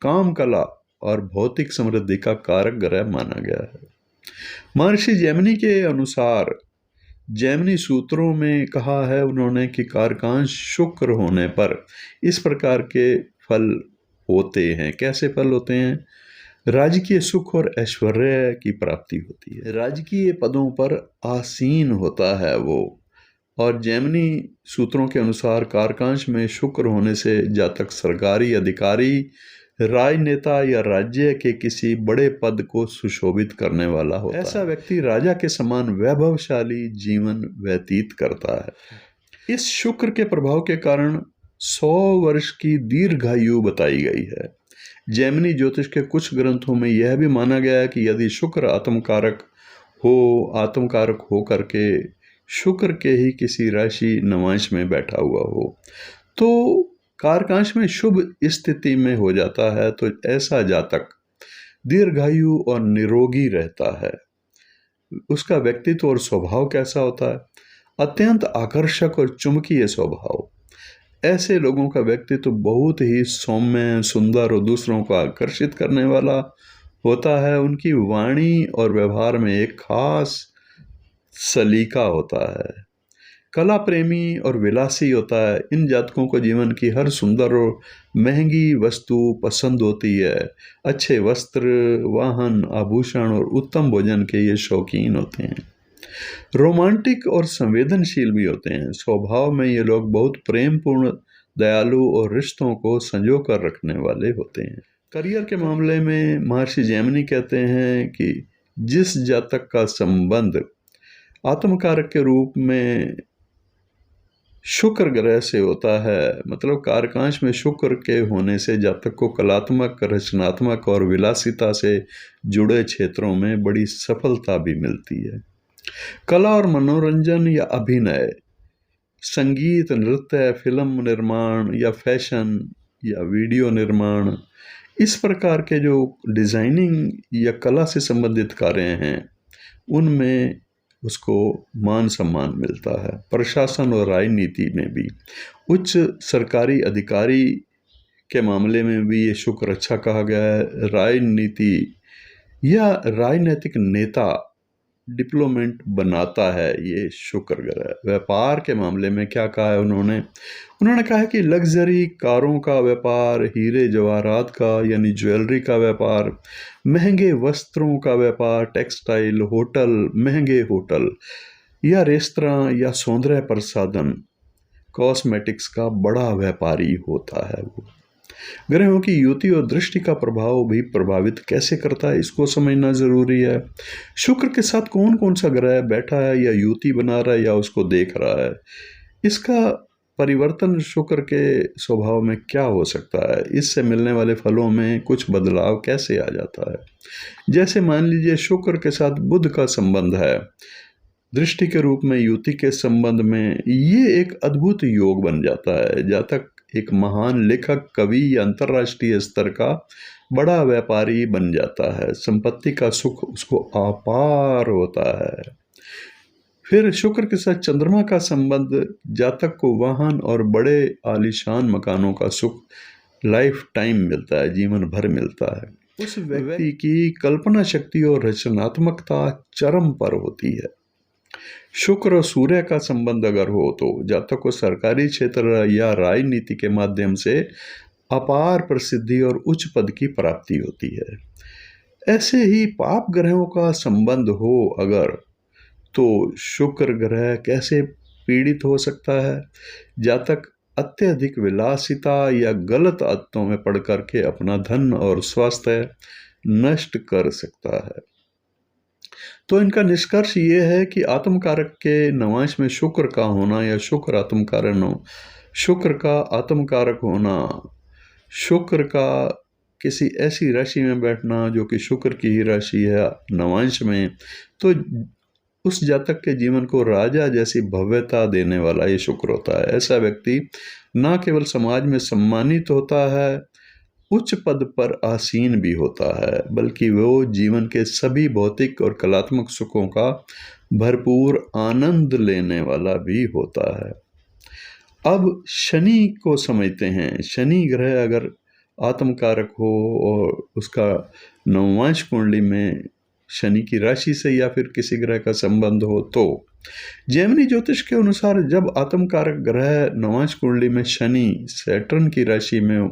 काम कला और भौतिक समृद्धि का कारक ग्रह माना गया है। महर्षि जैमिनी के अनुसार जैमिनी सूत्रों में कहा है उन्होंने कि कारकांश शुक्र होने पर इस प्रकार के फल होते हैं। कैसे फल होते हैं? राजकीय सुख और ऐश्वर्य की प्राप्ति होती है। राजकीय पदों पर आसीन होता है वो। और जैमिनी सूत्रों के अनुसार कारकांश में शुक्र होने से जातक सरकारी अधिकारी, राजनेता या राज्य के किसी बड़े पद को सुशोभित करने वाला होता है। ऐसा व्यक्ति राजा के समान वैभवशाली जीवन व्यतीत करता है। इस शुक्र के प्रभाव के कारण 100 वर्ष की दीर्घायु बताई गई है। जैमिनी ज्योतिष के कुछ ग्रंथों में यह भी माना गया है कि यदि शुक्र आत्मकारक हो करके शुक्र के ही किसी राशि नवांश में बैठा हुआ हो तो कारकांश में शुभ स्थिति में हो जाता है, तो ऐसा जातक दीर्घायु और निरोगी रहता है। उसका व्यक्तित्व और स्वभाव कैसा होता है? अत्यंत आकर्षक और चुंबकीय स्वभाव। ऐसे लोगों का व्यक्तित्व बहुत ही सौम्य, सुंदर और दूसरों को आकर्षित करने वाला होता है। उनकी वाणी और व्यवहार में एक खास सलीका होता है। कला प्रेमी और विलासी होता है। इन जातकों को जीवन की हर सुंदर और महंगी वस्तु पसंद होती है। अच्छे वस्त्र, वाहन, आभूषण और उत्तम भोजन के ये शौकीन होते हैं। रोमांटिक और संवेदनशील भी होते हैं। स्वभाव में ये लोग बहुत प्रेमपूर्ण, दयालु और रिश्तों को संजो कर रखने वाले होते हैं। करियर के मामले में महर्षि जैमिनी कहते हैं कि जिस जातक का संबंध आत्मकारक के रूप में शुक्र ग्रह से होता है, मतलब कारकांश में शुक्र के होने से जातक को कलात्मक, रचनात्मक और विलासिता से जुड़े क्षेत्रों में बड़ी सफलता भी मिलती है। कला और मनोरंजन या अभिनय, संगीत, नृत्य, फिल्म निर्माण या फैशन या वीडियो निर्माण, इस प्रकार के जो डिजाइनिंग या कला से संबंधित कार्य हैं उनमें उसको मान सम्मान मिलता है। प्रशासन और राजनीति में भी, उच्च सरकारी अधिकारी के मामले में भी ये शुक्र अच्छा कहा गया है। राजनीति या राजनीतिक नेता, डिप्लोमेट बनाता है ये शुक्र ग्रह। व्यापार के मामले में क्या कहा है उन्होंने कहा है कि लग्जरी कारों का व्यापार, हीरे जवाहरात का यानी ज्वेलरी का व्यापार, महंगे वस्त्रों का व्यापार, टेक्सटाइल, होटल, महंगे होटल या रेस्तरां या सौंदर्य प्रसाधन, कॉस्मेटिक्स का बड़ा व्यापारी होता है वो। ग्रहों की युति और दृष्टि का प्रभाव भी प्रभावित कैसे करता है, इसको समझना जरूरी है। शुक्र के साथ कौन कौन सा ग्रह बैठा है या युति बना रहा है या उसको देख रहा है, इसका परिवर्तन शुक्र के स्वभाव में क्या हो सकता है, इससे मिलने वाले फलों में कुछ बदलाव कैसे आ जाता है। जैसे मान लीजिए शुक्र के साथ बुध का संबंध है, दृष्टि के रूप में युति के संबंध में, ये एक अद्भुत योग बन जाता है। जातक एक महान लेखक, कवि या अंतर्राष्ट्रीय स्तर का बड़ा व्यापारी बन जाता है। संपत्ति का सुख उसको अपार होता है। फिर शुक्र के साथ चंद्रमा का संबंध, जातक को वाहन और बड़े आलीशान मकानों का सुख लाइफ टाइम मिलता है, जीवन भर मिलता है। उस व्यक्ति की कल्पना शक्ति और रचनात्मकता चरम पर होती है। शुक्र और सूर्य का संबंध अगर हो तो जातक को सरकारी क्षेत्र या राजनीति के माध्यम से अपार प्रसिद्धि और उच्च पद की प्राप्ति होती है। ऐसे ही पाप ग्रहों का संबंध हो अगर, तो शुक्र ग्रह कैसे पीड़ित हो सकता है? जातक अत्यधिक विलासिता या गलत आदतों में पड़ करके अपना धन और स्वास्थ्य नष्ट कर सकता है। तो इनका निष्कर्ष ये है कि आत्मकारक के नवांश में शुक्र का होना या शुक्र का आत्मकारक होना, शुक्र का किसी ऐसी राशि में बैठना जो कि शुक्र की ही राशि है नवांश में, तो उस जातक के जीवन को राजा जैसी भव्यता देने वाला ये शुक्र होता है। ऐसा व्यक्ति न केवल समाज में सम्मानित होता है, उच्च पद पर आसीन भी होता है, बल्कि वो जीवन के सभी भौतिक और कलात्मक सुखों का भरपूर आनंद लेने वाला भी होता है। अब शनि को समझते हैं। शनि ग्रह अगर आत्मकारक हो और उसका नवमांश कुंडली में शनि की राशि से या फिर किसी ग्रह का संबंध हो, तो जैमिनी ज्योतिष के अनुसार जब आत्मकारक ग्रह नवांश कुंडली में शनि सैटर्न की राशि में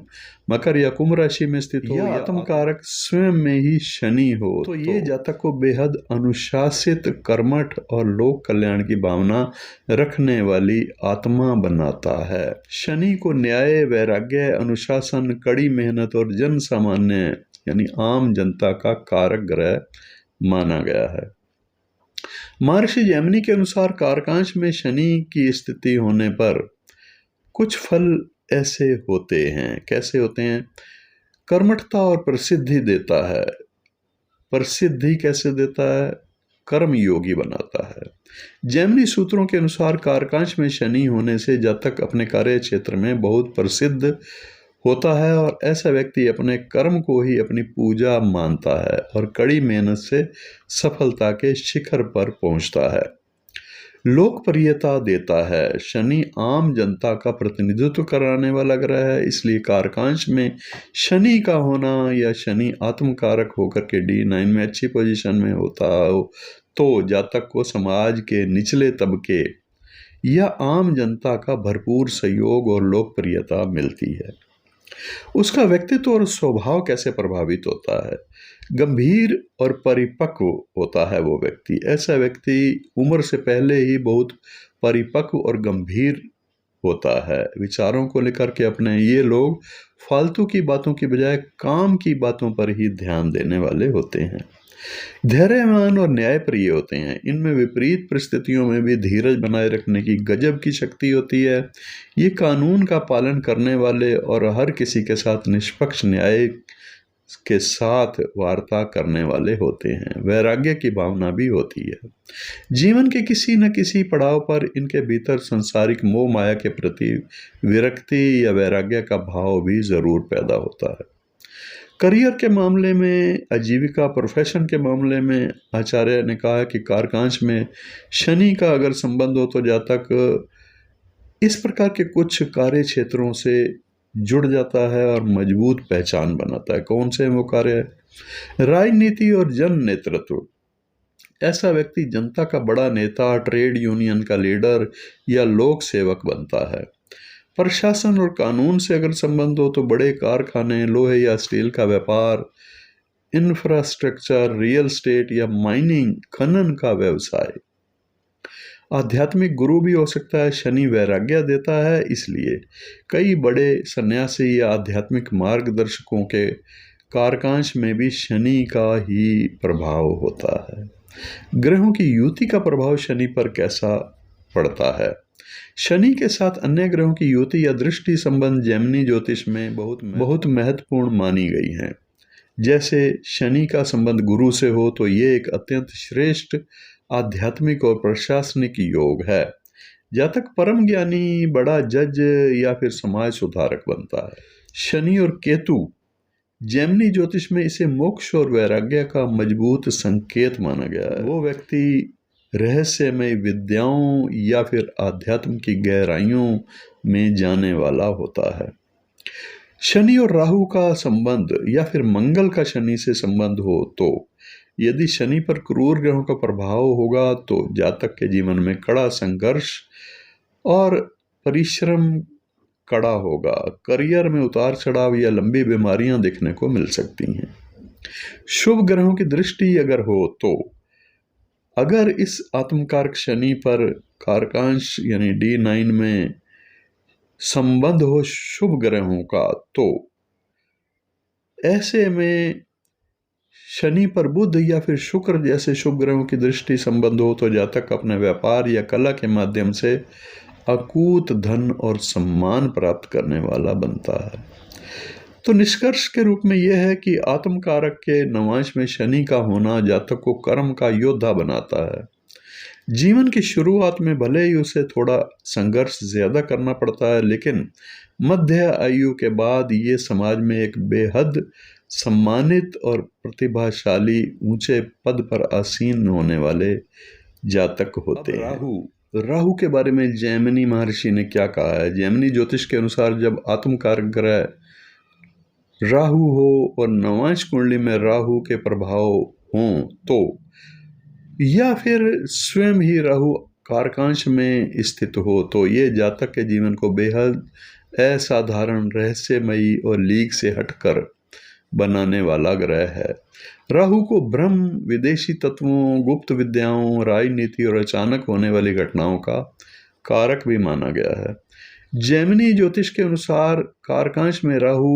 मकर या कुंभ राशि में स्थित हो या आत्मकारक स्वयं में ही शनि हो, तो ये जातक को बेहद अनुशासित, कर्मठ और लोक कल्याण की भावना रखने वाली आत्मा बनाता है। शनि को न्याय, वैराग्य, अनुशासन, कड़ी मेहनत और जन सामान्य यानी आम जनता का कारक ग्रह माना गया है। महर्षि जैमिनी के अनुसार कारकांश में शनि की स्थिति होने पर कुछ फल ऐसे होते हैं। कैसे होते हैं? कर्मठता और प्रसिद्धि देता है। प्रसिद्धि कैसे देता है? कर्म योगी बनाता है। जैमिनी सूत्रों के अनुसार कारकांश में शनि होने से जातक अपने कार्य क्षेत्र में बहुत प्रसिद्ध होता है और ऐसा व्यक्ति अपने कर्म को ही अपनी पूजा मानता है और कड़ी मेहनत से सफलता के शिखर पर पहुंचता है, लोकप्रियता देता है। शनि आम जनता का प्रतिनिधित्व कराने वाला ग्रह है, इसलिए कारकांश में शनि का होना या शनि आत्मकारक होकर के D9 में अच्छी पोजीशन में होता हो तो जातक को समाज के निचले तबके या आम जनता का भरपूर सहयोग और लोकप्रियता मिलती है। उसका व्यक्तित्व और स्वभाव कैसे प्रभावित होता है? गंभीर और परिपक्व होता है वो व्यक्ति। ऐसा व्यक्ति उम्र से पहले ही बहुत परिपक्व और गंभीर होता है। विचारों को लेकर के अपने ये लोग फालतू की बातों की बजाय काम की बातों पर ही ध्यान देने वाले होते हैं। धैर्यवान और न्यायप्रिय होते हैं। इनमें विपरीत परिस्थितियों में भी धीरज बनाए रखने की गजब की शक्ति होती है। ये कानून का पालन करने वाले और हर किसी के साथ निष्पक्ष न्याय के साथ वार्ता करने वाले होते हैं। वैराग्य की भावना भी होती है। जीवन के किसी न किसी पड़ाव पर इनके भीतर संसारिक मोह माया के प्रति विरक्ति या वैराग्य का भाव भी जरूर पैदा होता है। करियर के मामले में, आजीविका प्रोफेशन के मामले में आचार्य ने कहा कि कारकांश में शनि का अगर संबंध हो तो जातक इस प्रकार के कुछ कार्य क्षेत्रों से जुड़ जाता है और मजबूत पहचान बनाता है। कौन से वो कार्य? राजनीति और जन नेतृत्व। ऐसा व्यक्ति जनता का बड़ा नेता, ट्रेड यूनियन का लीडर या लोक सेवक बनता है। प्रशासन और कानून से अगर संबंध हो तो बड़े कारखाने, लोहे या स्टील का व्यापार, इंफ्रास्ट्रक्चर, रियल एस्टेट या माइनिंग, खनन का व्यवसाय। आध्यात्मिक गुरु भी हो सकता है। शनि वैराग्य देता है, इसलिए कई बड़े सन्यासी या आध्यात्मिक मार्गदर्शकों के कारकांश में भी शनि का ही प्रभाव होता है। ग्रहों की युति का प्रभाव शनि पर कैसा पड़ता है? शनि के साथ अन्य ग्रहों की युति या दृष्टि संबंध जैमिनी ज्योतिष में बहुत महत्वपूर्ण मानी गई हैं। जैसे शनि का संबंध गुरु से हो तो ये एक अत्यंत श्रेष्ठ आध्यात्मिक और प्रशासनिक योग है। जातक परम ज्ञानी, बड़ा जज या फिर समाज सुधारक बनता है। शनि और केतु जैमिनी ज्योतिष में इसे मोक्ष और वैराग्य का मजबूत संकेत माना गया है। वो व्यक्ति रहस्यमय विद्याओं या फिर आध्यात्म की गहराइयों में जाने वाला होता है। शनि और राहु का संबंध या फिर मंगल का शनि से संबंध हो तो यदि शनि पर क्रूर ग्रहों का प्रभाव होगा तो जातक के जीवन में कड़ा संघर्ष और परिश्रम कड़ा होगा। करियर में उतार चढ़ाव या लंबी बीमारियां देखने को मिल सकती हैं। शुभ ग्रहों की दृष्टि अगर हो तो अगर इस आत्मकारक शनि पर कारकांश यानी D9 में संबंध हो शुभ ग्रहों का तो ऐसे में शनि पर बुध या फिर शुक्र जैसे शुभ ग्रहों की दृष्टि संबंध हो तो जातक अपने व्यापार या कला के माध्यम से अकूत धन और सम्मान प्राप्त करने वाला बनता है। तो निष्कर्ष के रूप में यह है कि आत्मकारक के नवांश में शनि का होना जातक को कर्म का योद्धा बनाता है। जीवन की शुरुआत में भले ही उसे थोड़ा संघर्ष ज्यादा करना पड़ता है, लेकिन मध्य आयु के बाद ये समाज में एक बेहद सम्मानित और प्रतिभाशाली ऊंचे पद पर आसीन होने वाले जातक होते हैं। राहु के बारे में जैमिनी महर्षि ने क्या कहा है? जैमिनी ज्योतिष के अनुसार जब आत्मकारक ग्रह राहु हो और नवांश कुंडली में राहु के प्रभाव हों तो या फिर स्वयं ही राहु कारकांश में स्थित हो तो ये जातक के जीवन को बेहद असाधारण, रहस्यमयी और लीक से हटकर बनाने वाला ग्रह है। राहु को ब्रह्म, विदेशी तत्वों, गुप्त विद्याओं, राजनीति और अचानक होने वाली घटनाओं का कारक भी माना गया है। जैमिनी ज्योतिष के अनुसार कारकांश में राहु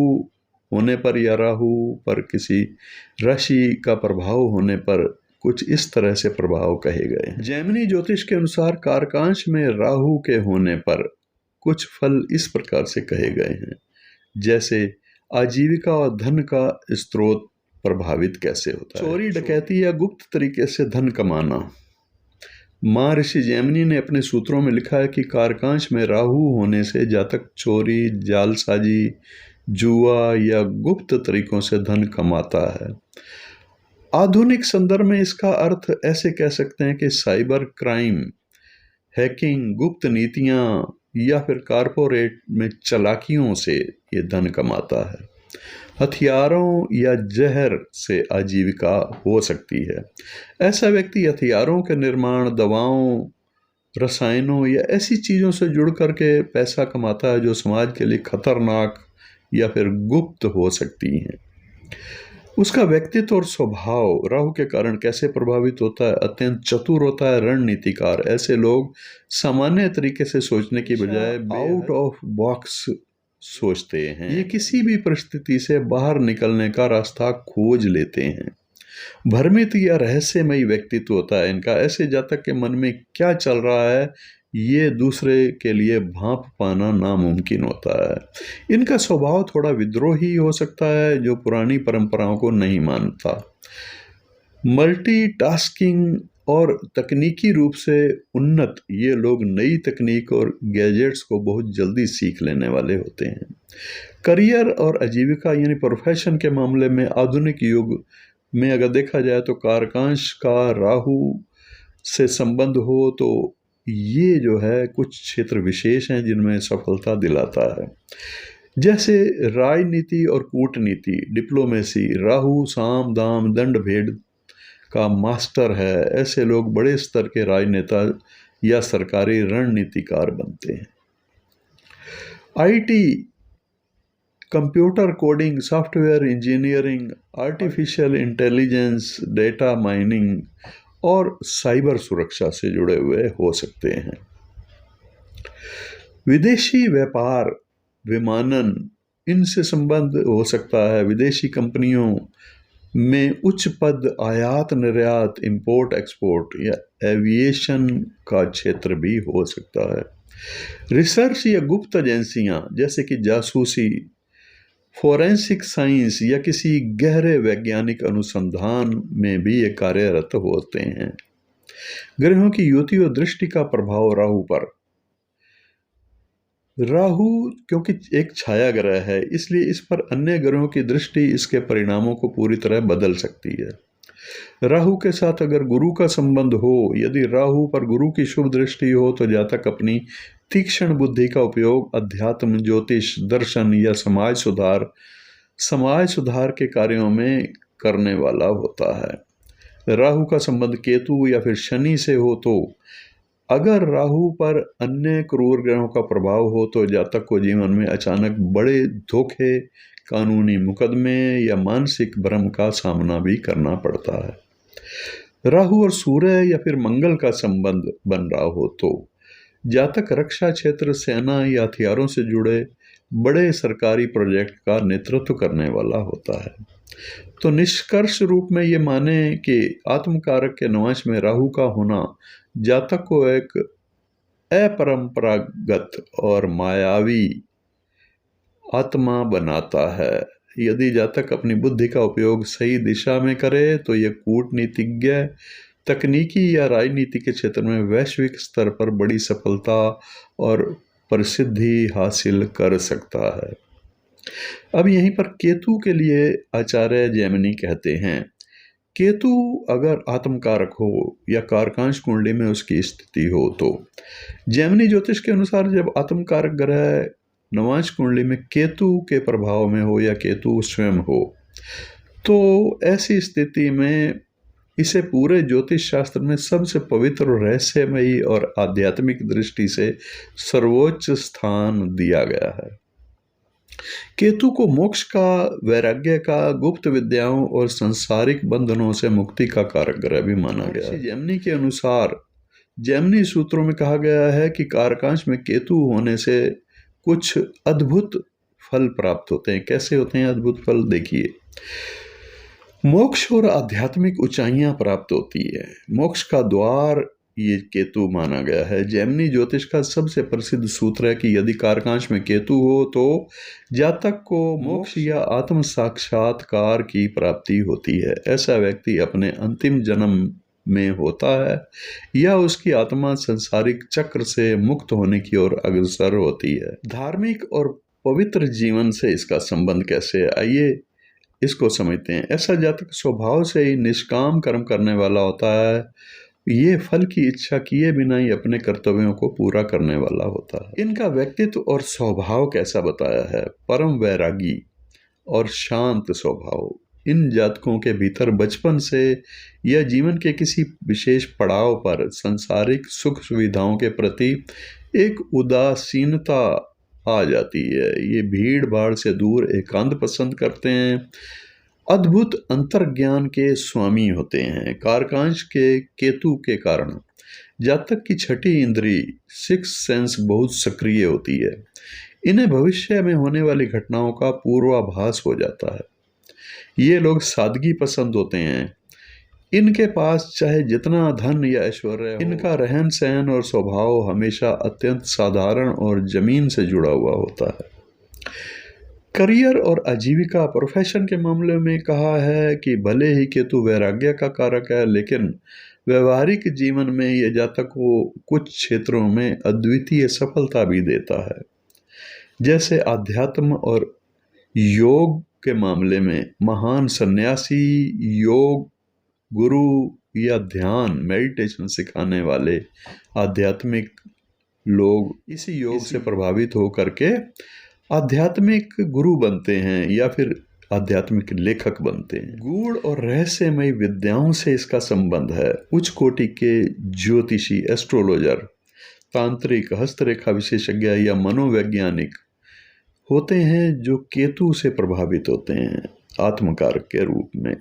होने पर या राहु पर किसी राशि का प्रभाव होने पर कुछ इस तरह से प्रभाव कहे गए हैं। जैमिनी ज्योतिष के अनुसार कारकांश में राहु के होने पर कुछ फल इस प्रकार से कहे गए हैं, जैसे आजीविका और धन का स्रोत प्रभावित कैसे होता है। चोरी डकैती या गुप्त तरीके से धन कमाना। महर्षि जैमिनी ने अपने सूत्रों में लिखा है कि कारकांश में राहु होने से जातक चोरी, जालसाजी, जुआ या गुप्त तरीकों से धन कमाता है। आधुनिक संदर्भ में इसका अर्थ ऐसे कह सकते हैं कि साइबर क्राइम, हैकिंग, गुप्त नीतियां या फिर कारपोरेट में चालाकियों से ये धन कमाता है। हथियारों या जहर से आजीविका हो सकती है। ऐसा व्यक्ति हथियारों के निर्माण, दवाओं, रसायनों या ऐसी चीज़ों से जुड़ करके पैसा कमाता है जो समाज के लिए खतरनाक या फिर गुप्त हो सकती हैं। उसका व्यक्तित्व और स्वभाव राहु के कारण कैसे प्रभावित होता है? अत्यंत चतुर होता है, रणनीतिकार। ऐसे लोग सामान्य तरीके से सोचने की बजाय आउट ऑफ बॉक्स सोचते हैं। ये किसी भी परिस्थिति से बाहर निकलने का रास्ता खोज लेते हैं। भ्रमित या रहस्यमयी व्यक्तित्व होता है इनका। ऐसे जातक के मन में क्या चल रहा है ये दूसरे के लिए भांप पाना नामुमकिन होता है। इनका स्वभाव थोड़ा विद्रोही हो सकता है जो पुरानी परंपराओं को नहीं मानता। मल्टीटास्किंग और तकनीकी रूप से उन्नत ये लोग नई तकनीक और गैजेट्स को बहुत जल्दी सीख लेने वाले होते हैं। करियर और आजीविका यानी प्रोफेशन के मामले में आधुनिक युग में अगर देखा जाए तो कारकांश का राहु से संबंध हो तो ये जो है कुछ क्षेत्र विशेष हैं जिनमें सफलता दिलाता है, जैसे राजनीति और कूटनीति, डिप्लोमेसी। राहु साम दाम दंड भेद का मास्टर है। ऐसे लोग बड़े स्तर के राजनेता या सरकारी रणनीतिकार बनते हैं। IT, computer coding, software engineering, artificial intelligence, data mining और साइबर सुरक्षा से जुड़े हुए हो सकते हैं। विदेशी व्यापार, विमानन, इनसे संबंध हो सकता है। विदेशी कंपनियों में उच्च पद, आयात निर्यात, इंपोर्ट एक्सपोर्ट या एविएशन का क्षेत्र भी हो सकता है। रिसर्च या गुप्त एजेंसियां जैसे कि जासूसी, फोरेंसिक साइंस या किसी गहरे वैज्ञानिक अनुसंधान में भी ये कार्यरत होते हैं। ग्रहों की युति और दृष्टि का प्रभाव राहु पर। राहु क्योंकि एक छाया ग्रह है इसलिए इस पर अन्य ग्रहों की दृष्टि इसके परिणामों को पूरी तरह बदल सकती है। राहु के साथ अगर गुरु का संबंध हो, यदि राहु पर गुरु की शुभ दृष्टि हो तो जातक अपनी तीक्ष्ण बुद्धि का उपयोग अध्यात्म, ज्योतिष, दर्शन या समाज सुधार के कार्यों में करने वाला होता है। राहु का संबंध केतु या फिर शनि से हो तो अगर राहु पर अन्य क्रूर ग्रहों का प्रभाव हो तो जातक को जीवन में अचानक बड़े धोखे, कानूनी मुकदमे या मानसिक भ्रम का सामना भी करना पड़ता है। राहु और सूर्य या फिर मंगल का संबंध बन रहा हो तो जातक रक्षा क्षेत्र, सेना या हथियारों से जुड़े बड़े सरकारी प्रोजेक्ट का नेतृत्व करने वाला होता है। तो निष्कर्ष रूप में ये माने कि आत्मकारक के नवांश में राहु का होना जातक को एक अपरंपरागत और मायावी आत्मा बनाता है। यदि जातक अपनी बुद्धि का उपयोग सही दिशा में करे तो यह कूटनीतिज्ञ, तकनीकी या राजनीति के क्षेत्र में वैश्विक स्तर पर बड़ी सफलता और प्रसिद्धि हासिल कर सकता है। अब यहीं पर केतु के लिए आचार्य जैमिनी कहते हैं, केतु अगर आत्मकारक हो या कारकांश कुंडली में उसकी स्थिति हो तो जैमिनी ज्योतिष के अनुसार जब आत्मकारक ग्रह नवांश कुंडली में केतु के प्रभाव में हो या केतु स्वयं हो तो ऐसी स्थिति में इसे पूरे ज्योतिष शास्त्र में सबसे पवित्र, रहस्यमयी और आध्यात्मिक दृष्टि से सर्वोच्च स्थान दिया गया है। केतु को मोक्ष का, वैराग्य का, गुप्त विद्याओं और संसारिक बंधनों से मुक्ति का कारक ग्रह भी माना गया है। जैमिनी के अनुसार जैमिनी सूत्रों में कहा गया है कि कारकांश में केतु होने से कुछ अद्भुत फल प्राप्त होते हैं। कैसे होते हैं अद्भुत फल? देखिए, मोक्ष और आध्यात्मिक ऊंचाइयां प्राप्त होती है। मोक्ष का द्वार ये केतु माना गया है। जैमिनी ज्योतिष का सबसे प्रसिद्ध सूत्र है कि यदि कारकांश में केतु हो तो जातक को मोक्ष या आत्म साक्षात्कार की प्राप्ति होती है। ऐसा व्यक्ति अपने अंतिम जन्म में होता है या उसकी आत्मा संसारिक चक्र से मुक्त होने की ओर अग्रसर होती है। धार्मिक और पवित्र जीवन से इसका संबंध कैसे है, आइए इसको समझते हैं। ऐसा जातक स्वभाव से ही निष्काम कर्म करने वाला होता है। ये फल की इच्छा किए बिना ही अपने कर्तव्यों को पूरा करने वाला होता है। इनका व्यक्तित्व और स्वभाव कैसा बताया है? परम वैरागी और शांत स्वभाव। इन जातकों के भीतर बचपन से या जीवन के किसी विशेष पड़ाव पर सांसारिक सुख सुविधाओं के प्रति एक उदासीनता आ जाती है। ये भीड़ भाड़ से दूर एकांत पसंद करते हैं। अद्भुत अंतर्ज्ञान के स्वामी होते हैं। कारकांश के केतु के कारण जातक की छठी इंद्री सिक्स सेंस बहुत सक्रिय होती है। इन्हें भविष्य में होने वाली घटनाओं का पूर्वाभास हो जाता है। ये लोग सादगी पसंद होते हैं। इनके पास चाहे जितना धन या ऐश्वर्य हो, इनका रहन सहन और स्वभाव हमेशा अत्यंत साधारण और जमीन से जुड़ा हुआ होता है। करियर और आजीविका प्रोफेशन के मामले में कहा है कि भले ही केतु वैराग्य का कारक है, लेकिन व्यवहारिक जीवन में यह जातक को कुछ क्षेत्रों में अद्वितीय सफलता भी देता है। जैसे अध्यात्म और योग के मामले में महान सन्यासी, योग गुरु या ध्यान मेडिटेशन सिखाने वाले आध्यात्मिक लोग इसी योग से प्रभावित होकर के आध्यात्मिक गुरु बनते हैं या फिर आध्यात्मिक लेखक बनते हैं। गूढ़ और रहस्यमय विद्याओं से इसका संबंध है। उच्च कोटि के ज्योतिषी, एस्ट्रोलॉजर, तांत्रिक, हस्तरेखा विशेषज्ञ या मनोवैज्ञानिक होते हैं जो केतु से प्रभावित होते हैं आत्मकारक के रूप में।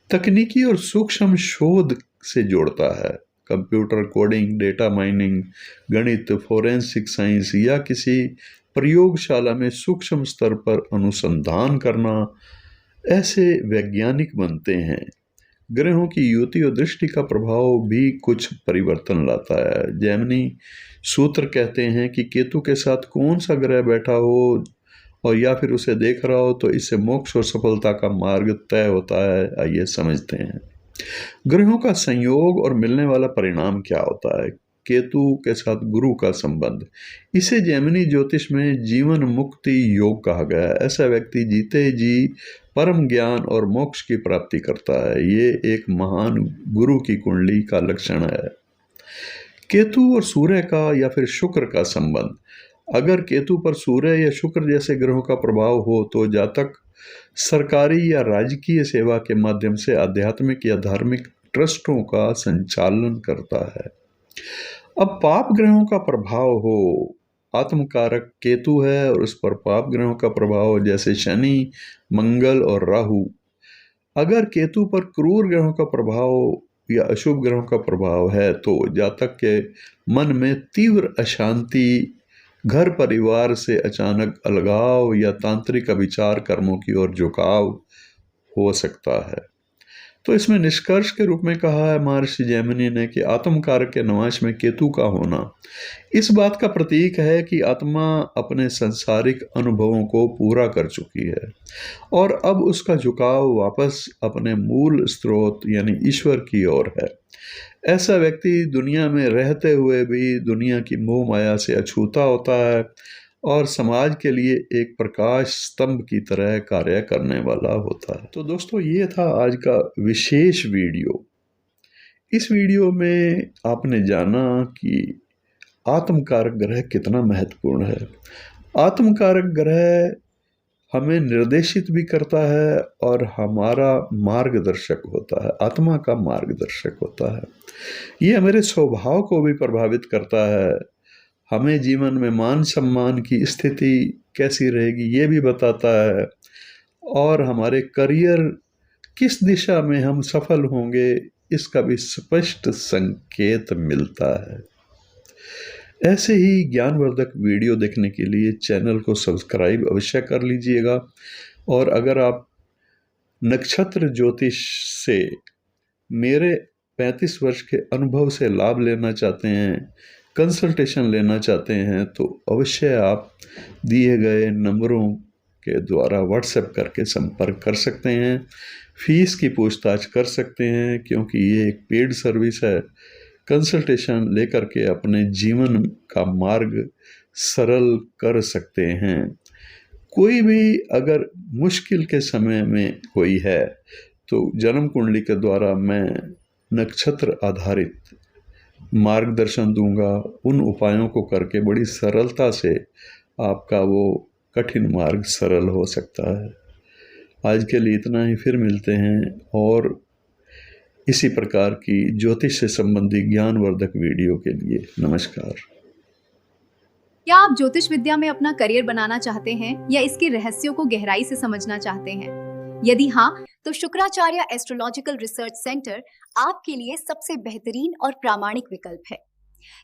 तकनीकी और सूक्ष्म शोध से जोड़ता है। कंप्यूटर कोडिंग, डेटा माइनिंग, गणित, फोरेंसिक साइंस या किसी प्रयोगशाला में सूक्ष्म स्तर पर अनुसंधान करना, ऐसे वैज्ञानिक बनते हैं। ग्रहों की युति और दृष्टि का प्रभाव भी कुछ परिवर्तन लाता है। जैमिनी सूत्र कहते हैं कि केतु के साथ कौन सा ग्रह बैठा हो और या फिर उसे देख रहा हो तो इससे मोक्ष और सफलता का मार्ग तय होता है। आइए समझते हैं ग्रहों का संयोग और मिलने वाला परिणाम क्या होता है। केतु के साथ गुरु का संबंध, इसे जैमिनी ज्योतिष में जीवन मुक्ति योग कहा गया है। ऐसा व्यक्ति जीते जी परम ज्ञान और मोक्ष की प्राप्ति करता है। ये एक महान गुरु की कुंडली का लक्षण है। केतु और सूर्य का या फिर शुक्र का संबंध, अगर केतु पर सूर्य या शुक्र जैसे ग्रहों का प्रभाव हो तो जातक सरकारी या राजकीय सेवा के माध्यम से आध्यात्मिक या धार्मिक ट्रस्टों का संचालन करता है। अब पाप ग्रहों का प्रभाव हो, आत्मकारक केतु है और उस पर पाप ग्रहों का प्रभाव जैसे शनि, मंगल और राहु। अगर केतु पर क्रूर ग्रहों का प्रभाव या अशुभ ग्रहों का प्रभाव है तो जातक के मन में तीव्र अशांति, घर परिवार से अचानक अलगाव या तांत्रिक अभिचार कर्मों की ओर झुकाव हो सकता है। तो इसमें निष्कर्ष के रूप में कहा है महर्षि जैमिनी ने कि आत्मकारक के नवांश में केतु का होना इस बात का प्रतीक है कि आत्मा अपने सांसारिक अनुभवों को पूरा कर चुकी है और अब उसका झुकाव वापस अपने मूल स्रोत यानी ईश्वर की ओर है। ऐसा व्यक्ति दुनिया में रहते हुए भी दुनिया की मोह माया से अछूता होता है और समाज के लिए एक प्रकाश स्तंभ की तरह कार्य करने वाला होता है। तो दोस्तों, ये था आज का विशेष वीडियो। इस वीडियो में आपने जाना कि आत्मकारक ग्रह कितना महत्वपूर्ण है। आत्मकारक ग्रह हमें निर्देशित भी करता है और हमारा मार्गदर्शक होता है, आत्मा का मार्गदर्शक होता है। ये हमारे स्वभाव को भी प्रभावित करता है, हमें जीवन में मान सम्मान की स्थिति कैसी रहेगी ये भी बताता है और हमारे करियर किस दिशा में हम सफल होंगे इसका भी स्पष्ट संकेत मिलता है। ऐसे ही ज्ञानवर्धक वीडियो देखने के लिए चैनल को सब्सक्राइब अवश्य कर लीजिएगा और अगर आप नक्षत्र ज्योतिष से मेरे 35 वर्ष के अनुभव से लाभ लेना चाहते हैं, कंसल्टेशन लेना चाहते हैं, तो अवश्य आप दिए गए नंबरों के द्वारा व्हाट्सएप करके संपर्क कर सकते हैं। फीस की पूछताछ कर सकते हैं, क्योंकि ये एक पेड सर्विस है। कंसल्टेशन लेकर के अपने जीवन का मार्ग सरल कर सकते हैं। कोई भी अगर मुश्किल के समय में कोई है तो जन्म कुंडली के द्वारा मैं नक्षत्र आधारित मार्गदर्शन दूंगा। उन उपायों को करके बड़ी सरलता से आपका वो कठिन मार्ग सरल हो सकता है। आज के लिए इतना ही, फिर मिलते हैं और इसी प्रकार की ज्योतिष से संबंधी ज्ञानवर्धक वीडियो के लिए नमस्कार। क्या आप ज्योतिष विद्या में अपना करियर बनाना चाहते हैं या इसके रहस्यों को गहराई से समझना चाहते हैं? यदि हाँ, तो शुक्राचार्य एस्ट्रोलॉजिकल रिसर्च सेंटर आपके लिए सबसे बेहतरीन और प्रामाणिक विकल्प है।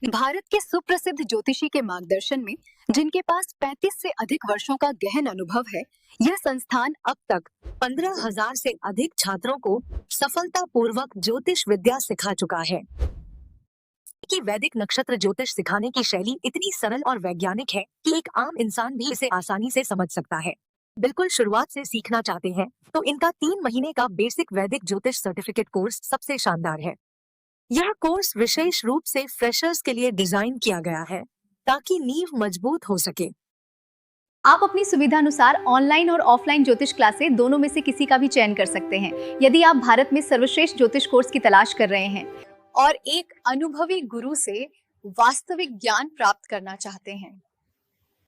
भारत के सुप्रसिद्ध ज्योतिषी के मार्गदर्शन में, जिनके पास 35 से अधिक वर्षों का गहन अनुभव है, यह संस्थान अब तक 15,000 से अधिक छात्रों को सफलतापूर्वक ज्योतिष विद्या सिखा चुका है। कि वैदिक नक्षत्र ज्योतिष सिखाने की शैली इतनी सरल और वैज्ञानिक है कि एक आम इंसान भी इसे आसानी से समझ सकता है। बिल्कुल शुरुआत से सीखना चाहते हैं तो इनका 3 महीने का बेसिक वैदिक ज्योतिष सर्टिफिकेट कोर्स सबसे शानदार है। यह कोर्स विशेष रूप से फ्रेशर्स के लिए डिजाइन किया गया है ताकि नींव मजबूत हो सके। आप अपनी सुविधा अनुसार ऑनलाइन और ऑफलाइन ज्योतिष क्लासेस दोनों में से किसी का भी चयन कर सकते हैं। यदि आप भारत में सर्वश्रेष्ठ ज्योतिष कोर्स की तलाश कर रहे हैं और एक अनुभवी गुरु से वास्तविक ज्ञान प्राप्त करना चाहते हैं,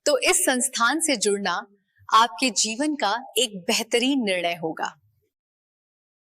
तो इस संस्थान से जुड़ना आपके जीवन का एक बेहतरीन निर्णय होगा।